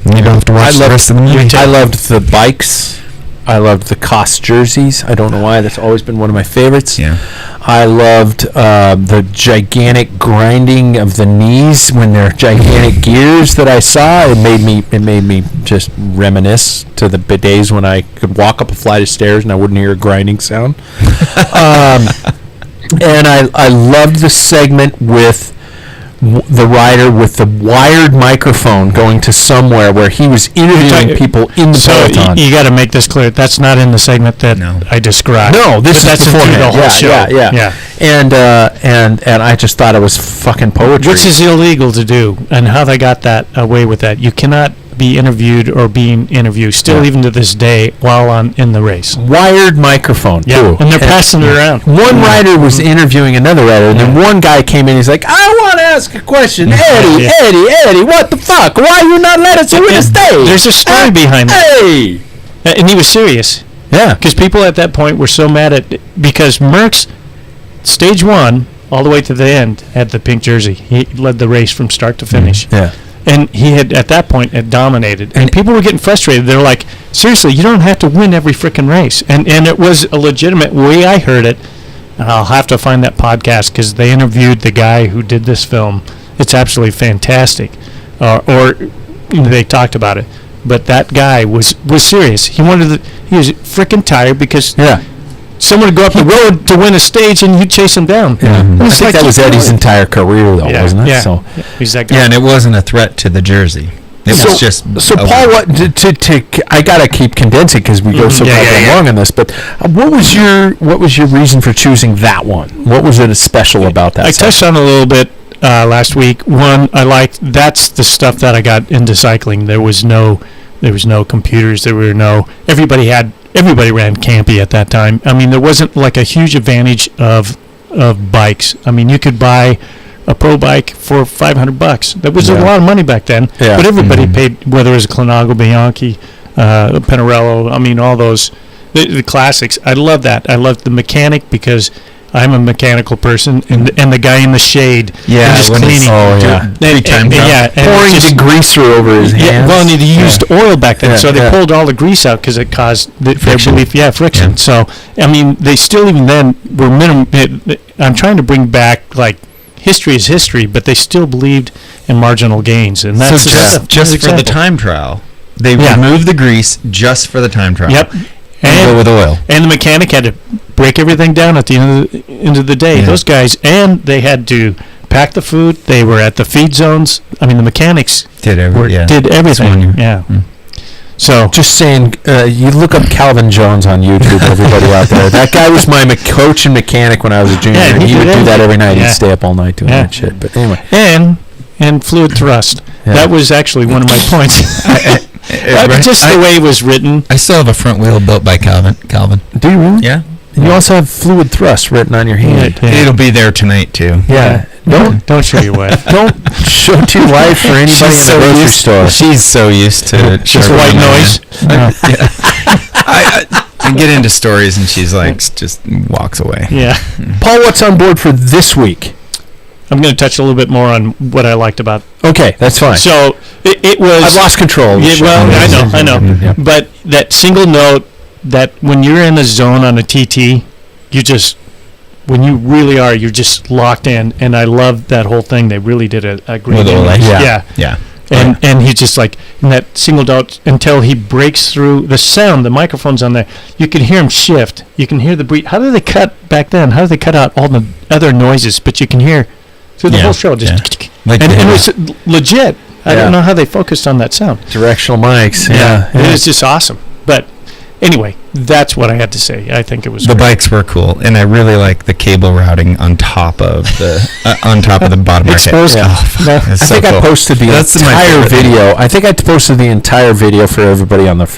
You don't have to watch the rest of the movie. I loved the bikes. I loved the Koss jerseys. I don't know why. That's always been one of my favorites. Yeah. I loved the gigantic grinding of the knees when they're gigantic gears that I saw. It made me just reminisce to the days when I could walk up a flight of stairs and I wouldn't hear a grinding sound. And I loved the segment with the rider with the wired microphone going to somewhere where he was interviewing people in the peloton. You got to make this clear. That's not in the segment that I described. No, this is that's beforehand. The whole show. Yeah. And I just thought it was fucking poetry. Which is illegal to do, and how they got that away with that. You cannot be interviewed or being interviewed still even to this day while in the race. Wired microphone too. And they're passing it around. One rider was interviewing another rider, and then one guy came in. He's like, "I want to ask a question, Eddie, what the fuck? Why you not let us win the stage?" There's a story behind that. Hey, and he was serious. Yeah, because people at that point were so mad at because Merckx, stage 1 all the way to the end, had the pink jersey. He led the race from start to finish. Yeah. And he had, at that point, dominated. And people were getting frustrated. They're like, seriously, you don't have to win every freaking race. And it was a legitimate way I heard it. And I'll have to find that podcast because they interviewed the guy who did this film. It's absolutely fantastic. Or they talked about it. But that guy was serious. He was freaking tired because someone would go up the road to win a stage and you chase him down. Yeah. I think that was Eddie's entire career, though, wasn't it? Yeah. So, he's that guy. Yeah, and it wasn't a threat to the jersey. It was just. So, Paul, what I gotta keep condensing because we go so long on this. But what was your reason for choosing that one? What was it special about that? I touched on it a little bit last week. One, I liked that's the stuff that I got into cycling. There was no computers. There were no. Everybody ran campy at that time. I mean, there wasn't like a huge advantage of bikes. I mean, you could buy a pro bike for $500. That was a lot of money back then. Yeah. But everybody paid, whether it was a Clenago, Bianchi, Pinarello. I mean, all those the classics. I love that. I love the mechanic because I'm a mechanical person, and the guy in the shade, just cleaning, pouring degreaser over his hands. Yeah, well, and he used oil back then, so they pulled all the grease out because it caused friction. Friction. Yeah. So, I mean, they still even then were I'm trying to bring back like history is history, but they still believed in marginal gains, and that's just for the time trial. They removed the grease just for the time trial. Yep. And go with oil. And the mechanic had to break everything down at the end of the day. Yeah. Those guys, and they had to pack the food. They were at the feed zones. I mean, the mechanics did everything. Yeah. So just saying, you look up Calvin Jones on YouTube, everybody out there. That guy was my coach and mechanic when I was a junior, and he would do that every night. He'd stay up all night doing that shit. But anyway. And fluid thrust. Yeah. That was actually one of my points. Just the way it was written. I still have a front wheel built by Calvin. Do you really? Yeah. And you also have fluid thrust written on your hand. Yeah. It'll be there tonight too. Yeah. Don't show your wife. Don't show it to your wife or anybody in the grocery store. She's so used to just white noise. I get into stories and she's like, just walks away. Yeah. Paul, what's on board for this week? I'm going to touch a little bit more on what I liked about. Okay, that's fine. So it was. I've lost control. Yeah, well, I know. Yeah. But that single note, that when you're in the zone on a TT, you just, when you really are, you're just locked in. And I love that whole thing. They really did a great job. Yeah. And he's just like in that single note until he breaks through the sound. The microphone's on there. You can hear him shift. You can hear the breathe. How did they cut back then? How did they cut out all the other noises? But you can hear through the whole show. Just and it was legit. I don't know how they focused on that sound. Directional mics. Yeah. It was just awesome. But anyway, that's what I had to say. I think it was the bikes were cool, and I really like the cable routing on top of the bottom exposed. Yeah. I think I posted the entire video. I think I posted the entire video for everybody on the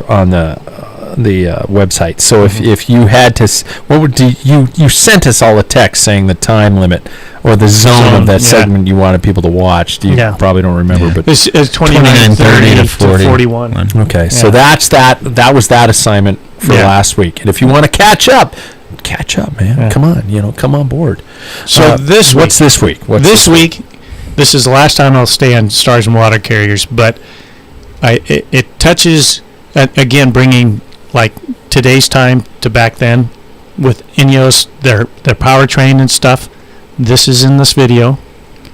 website. So if you had to, what would you sent us all a text saying the time limit or the zone of that segment you wanted people to watch. You probably don't remember, but it's 29:30 to 41. Okay, so that's that. That was that assignment for last week. And if you want to catch up, man. Yeah. Come on, come on board. So what's this week? This week, this is the last time I'll stay on Stars and Water Carriers, but it touches again bringing like today's time to back then with Ineos, their powertrain and stuff. This is in this video.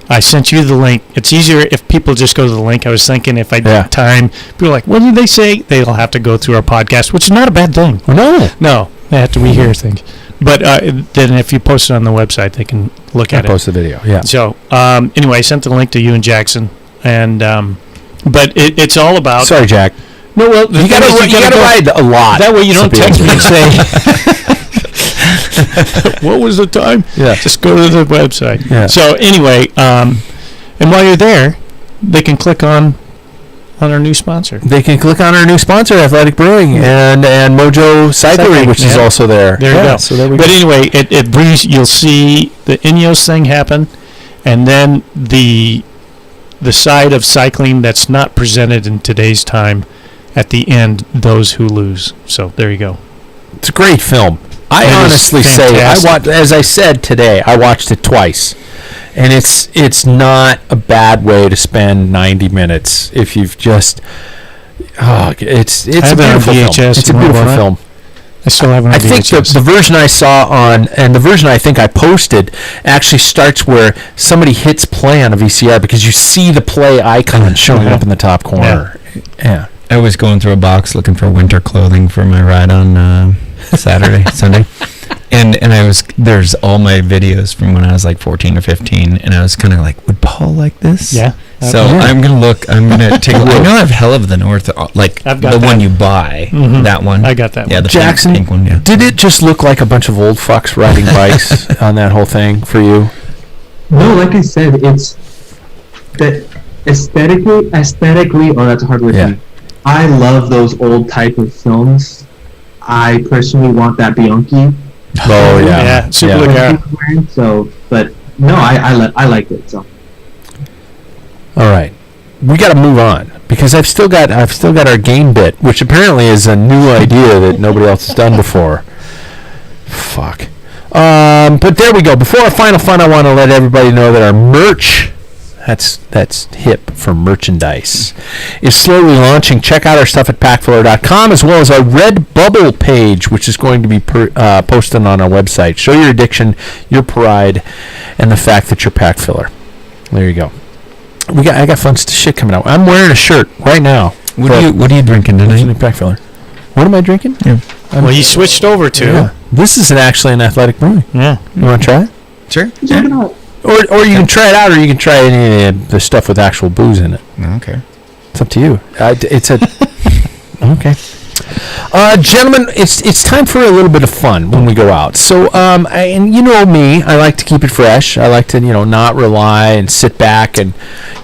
I sent you the link. It's easier if people just go to the link. I was thinking if I did time, people are like, what did they say? They'll have to go through our podcast, which is not a bad thing. No, they have to rehear things. But then if you post it on the website, they can look at it. Post the video, yeah. So anyway, I sent the link to you and Jackson, and but it's all about. Sorry, Jack. No, well, you gotta ride a lot. That way you don't text me and say, what was the time? Yeah. Just go to the website. Yeah. So anyway, and while you're there, they can click on our new sponsor. They can click on our new sponsor, Athletic Brewing, and Mojo Cyclery, which is also there. There you go. So there we go. But anyway, it brings, you'll see the Ineos thing happen, and then the side of cycling that's not presented in today's time. At the end, those who lose. So there you go. It's a great film. I honestly say, as I said today, I watched it twice, and it's not a bad way to spend 90 minutes if you've just. It's a beautiful film. It's a beautiful film. I still have it on VHS. I think the version I saw and the version I think I posted actually starts where somebody hits play on a VCR because you see the play icon showing up in the top corner. Yeah. I was going through a box looking for winter clothing for my ride on Sunday. And there's all my videos from when I was like 14 or 15, and I was kind of like, would Paul like this? Yeah. So I'm going to take a look. I know I have Hell of the North, like the one you buy, that one. I got that one. Yeah, the Jackson, pink one, yeah. Did it just look like a bunch of old fucks riding bikes on that whole thing for you? No, like I said, it's that aesthetically, that's a hard word for me. I love those old type of films. I personally want that Bianchi. Oh yeah, Superleggera. So, but no, I liked it. So, all right, we got to move on because I've still got our game bit, which apparently is a new idea that nobody else has done before. Fuck. But there we go. Before our final fun, I want to let everybody know that our merch. That's hip for merchandise. Is slowly launching. Check out our stuff at packfiller.com as well as our Redbubble page, which is going to be posted on our website. Show your addiction, your pride, and the fact that you're Packfiller. There you go. I got fun shit coming out. I'm wearing a shirt right now. What are you drinking tonight? Packfiller. What am I drinking? Yeah. Well, you switched over to. Yeah. This is actually an Athletic Brewing. Yeah. You want to try it? Sure. Yeah. Or you can try it out, or you can try any of the stuff with actual booze in it. Okay. It's up to you. It's a Okay. Gentlemen, it's time for a little bit of fun when we go out. So, and you know me, I like to keep it fresh. I like to, not rely and sit back and,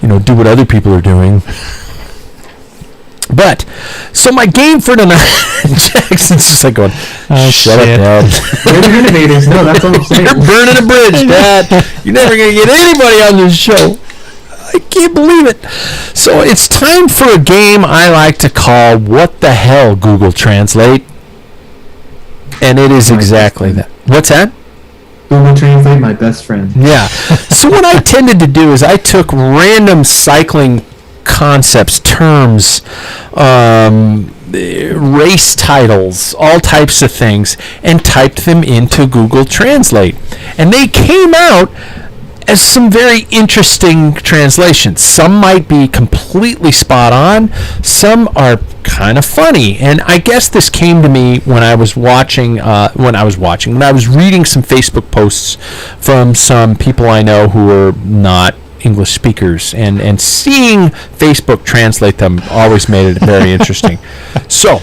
do what other people are doing. But, so my game for tonight, Jackson's just like going, shut up, Dad. We're the innovators. No, that's what I'm saying. You're burning a bridge, Dad. You're never going to get anybody on this show. I can't believe it. So it's time for a game I like to call What the Hell, Google Translate. And it is exactly that. What's that? Google Translate, my best friend. Yeah. So what I tended to do is I took random cycling concepts, terms, race titles, all types of things, and typed them into Google Translate. And they came out as some very interesting translations. Some might be completely spot on. Some are kind of funny. And I guess this came to me when I was reading some Facebook posts from some people I know who are not English speakers, and seeing Facebook translate them always made it very interesting. So,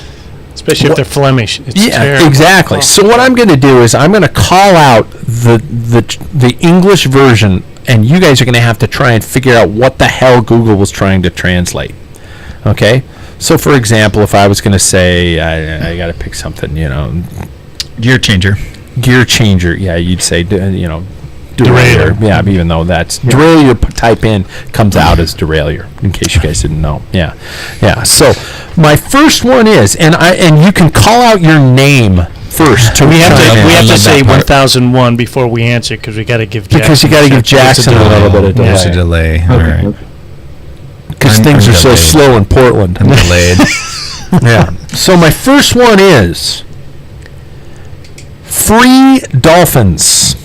especially if they're Flemish. It's yeah, terrible. exactly. So what I'm going to do is I'm going to call out the English version, and you guys are going to have to try and figure out what the hell Google was trying to translate. Okay? So, for example, if I was going to say, I got to pick something, Gear changer. Gear changer. Yeah, you'd say, derailleur. Yeah, even though that's derailleur, type in, comes out as derailleur, in case you guys didn't know. Yeah. So my first one is, and you can call out your name first. We have to say 1001 before we answer, because we got to give Jackson. Because you got to give Jackson a little bit of delay. There's a delay. All right. Because things are so slow in Portland. I'm delayed. Yeah. So my first one is free dolphins.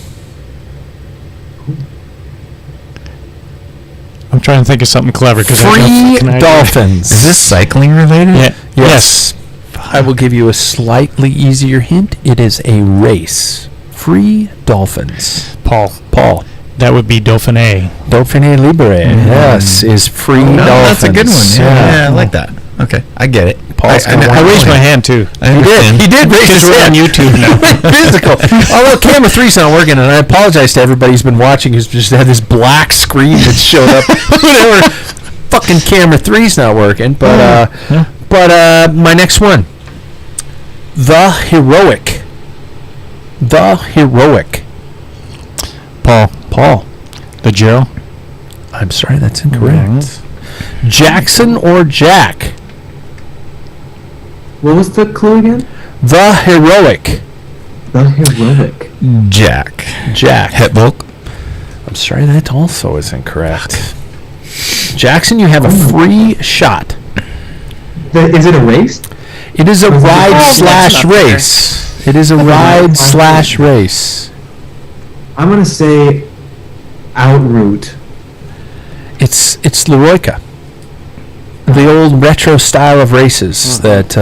I'm trying to think of something clever. Free dolphins. Is this cycling related? Yeah. Yes. I will give you a slightly easier hint. It is a race. Free dolphins. Paul. That would be Dauphiné. Dauphiné Libre. Yes, is free dolphins. That's a good one. Yeah, I like that. Okay, I get it. I raised my hand too. He did raise his hand. On YouTube now. Physical. Although camera 3's not working, and I apologize to everybody who's been watching who's just had this black screen that showed up. Whatever. Fucking camera 3's not working. But my next one. The heroic. Paul. The Joe. I'm sorry, that's incorrect. Jackson or Jack? What was the clue again? The heroic. Jack. Hetvolk. I'm sorry, that also is incorrect. Jackson, you have a free shot. Is it a race? It is a ride/race. It is a ride/race. I'm gonna say outroute. It's Leroyka. The old retro style of races that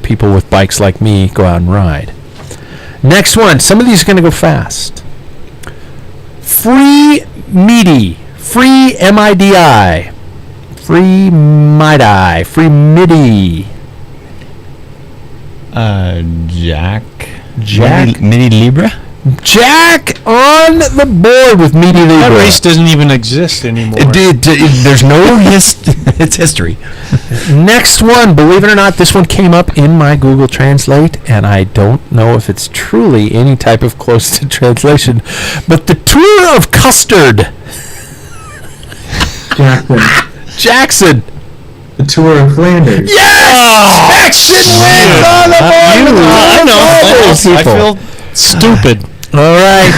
people with bikes like me go out and ride. Next one. Some of these are going to go fast. Free MIDI. Free MIDI. Free MIDI. Free MIDI. Jack. MIDI Libre. Jack on the board with MIDI Libre. That race doesn't even exist anymore. There's no it's history. Next one, believe it or not, this one came up in my Google Translate, and I don't know if it's truly any type of close to translation, but the Tour of Custard. Jackson. The Tour of Flanders. Yes! Jackson wins on the board. I know. I feel stupid. All right.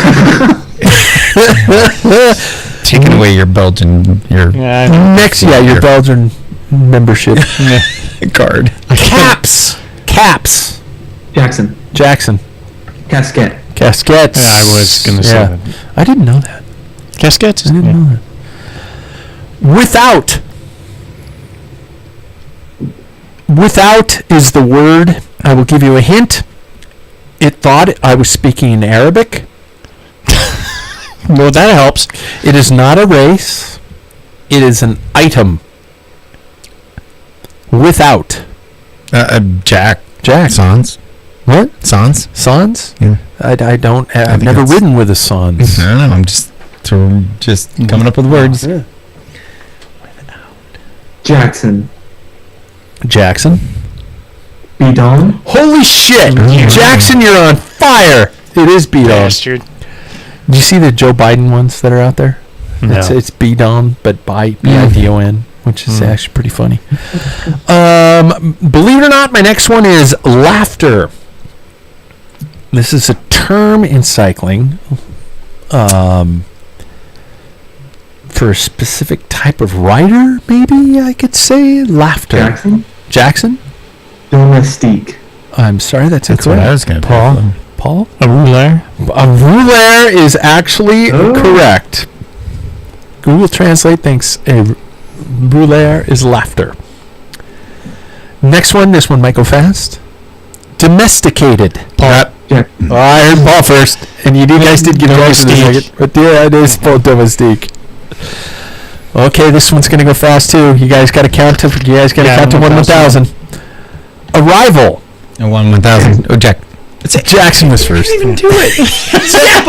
Taking away your Belgian your Belgian membership card. Caps. Jackson. Casquette. Casquettes. Yeah, I was gonna say that. I didn't know that. Casquettes. I didn't know that. Without is the word. I will give you a hint. It thought I was speaking in Arabic. Well, that helps. It is not a race. It is an item. Without. Jack. Sans. What? Sans. Yeah. I don't. I've never ridden with a Sans. I don't know. I'm just coming up with words. Yeah. Jackson. Bidon. Holy shit! Jackson, you're on fire. It is Bidon. Bastard. Do you see the Joe Biden ones that are out there? No. It's Bidon, but B-I-D-O-N, which is actually pretty funny. Believe it or not, my next one is laughter. This is a term in cycling for a specific type of rider, maybe I could say. Laughter. Jackson? Domestique. I'm sorry, that's what I was going to Paul? A rouleur? A rouleur is actually correct. Google Translate thinks a rouleur is laughter. Next one, this one might go fast. Domesticated. Paul. Yeah. Oh, I heard Paul first, and you guys did get close in a second. But yeah, it is Paul Domestique. Okay, this one's gonna go fast too. You guys got to count to. You guys got to count to 1,000. Arrival. 1,000. Oh, Jack. Jackson was first. You didn't even do it. You said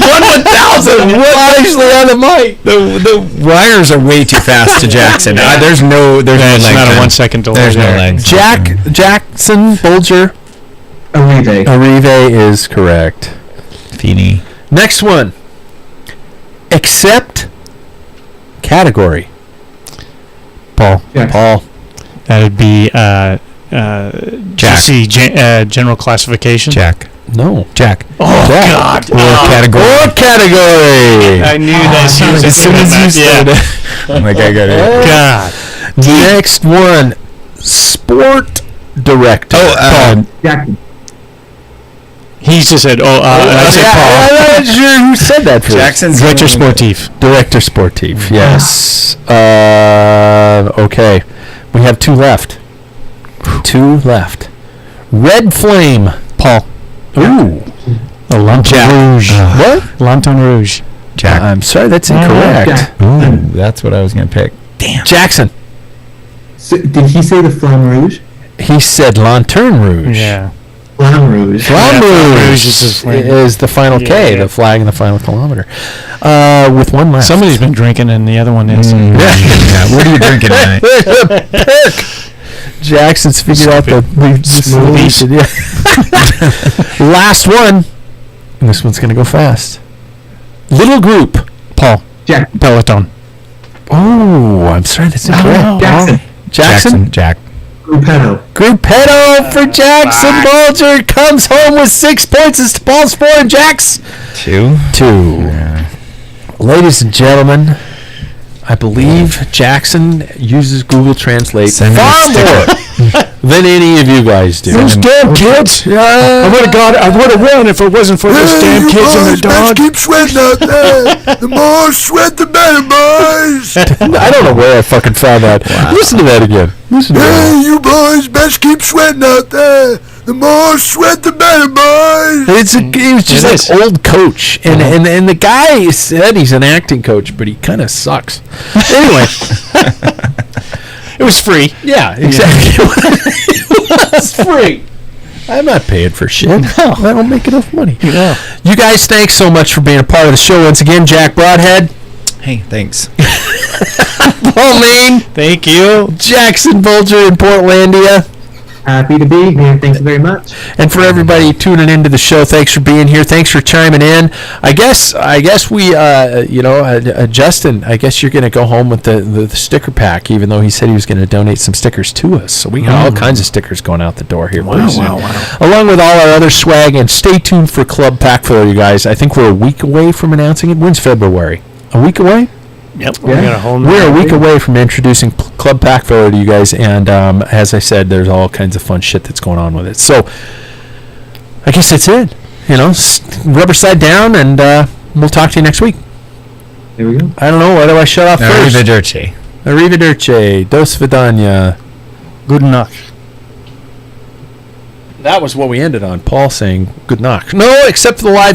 1,000. We're actually on the mic. The wires are way too fast to Jackson. There's no leg It's not time. a 1 second delay. There's no there. legs. Jackson Bolger. Arrive is correct. Feeney. Next one. Accept category. Paul. Yeah. Paul. That would be GC, general classification. Jack. No. Jack. Oh, God. Or category. Or category. I knew that as soon as you said it. I'm like, I got it. God. Next one. Sport director. Oh, Jackson. He just said, I said Paul. I'm not sure who said that first. Jackson's Director Sportif. Director Sportif, yes. Okay. We have two left. Red Flame. Paul. Ooh. A Lantern Rouge. What? Lantern Rouge. Jack. I'm sorry, that's incorrect. Ooh, that's what I was going to pick. Damn. Jackson. So, did he say the Flamme Rouge? He said Lantern Rouge. Yeah. Flamme Rouge. Flamme Rouge is the final K, the flag in the final kilometer. With one left. Somebody's been drinking and the other one is. Yeah. What are you drinking tonight? Jackson's figured out the solution. Yeah. Last one. And this one's going to go fast. Little group. Paul. Jack. Peloton. Oh, I'm sorry, that's incorrect. Jackson. Jack. Gruppetto for Jackson. Bolger comes home with 6 points. It's Paul's 4 and Jack's 2. Yeah. Ladies and gentlemen, I believe Jackson uses Google Translate far more than any of you guys do. Those damn kids! I would have won if it wasn't for those damn kids and their dog. Keep sweating out there. The more sweat, the better, boys. I don't know where I fucking found that. Wow. Listen to that again. Hey, you boys, best keep sweating out there. The more sweat, the better, boys. He was just like old coach, and the guy said he's an acting coach, but he kind of sucks. Anyway, it was free. Yeah, exactly. It was free. I'm not paying for shit. No, I don't make enough money. No. You guys, thanks so much for being a part of the show once again. Jack Broadhead. Hey, thanks. Paul Main. Thank you. Jackson Bolger in Portlandia. Happy to be here. Thank you very much. And for everybody tuning into the show, thanks for being here. Thanks for chiming in. I guess we, Justin, I guess you're going to go home with the sticker pack, even though he said he was going to donate some stickers to us. So we got all kinds of stickers going out the door here. Wow. Along with all our other swag. And stay tuned for Club Packfiller, you guys. I think we're a week away from announcing it. When's February? A week away? Yep. Yeah. We're a week away from introducing Club Packfiller to you guys, and as I said, there's all kinds of fun shit that's going on with it. So, I guess that's it. Rubber side down, and we'll talk to you next week. There we go. I don't know. Why do I shut off first? Arrivederci. Dos vidania. Good night. That was what we ended on. Paul saying good night. No, except for the live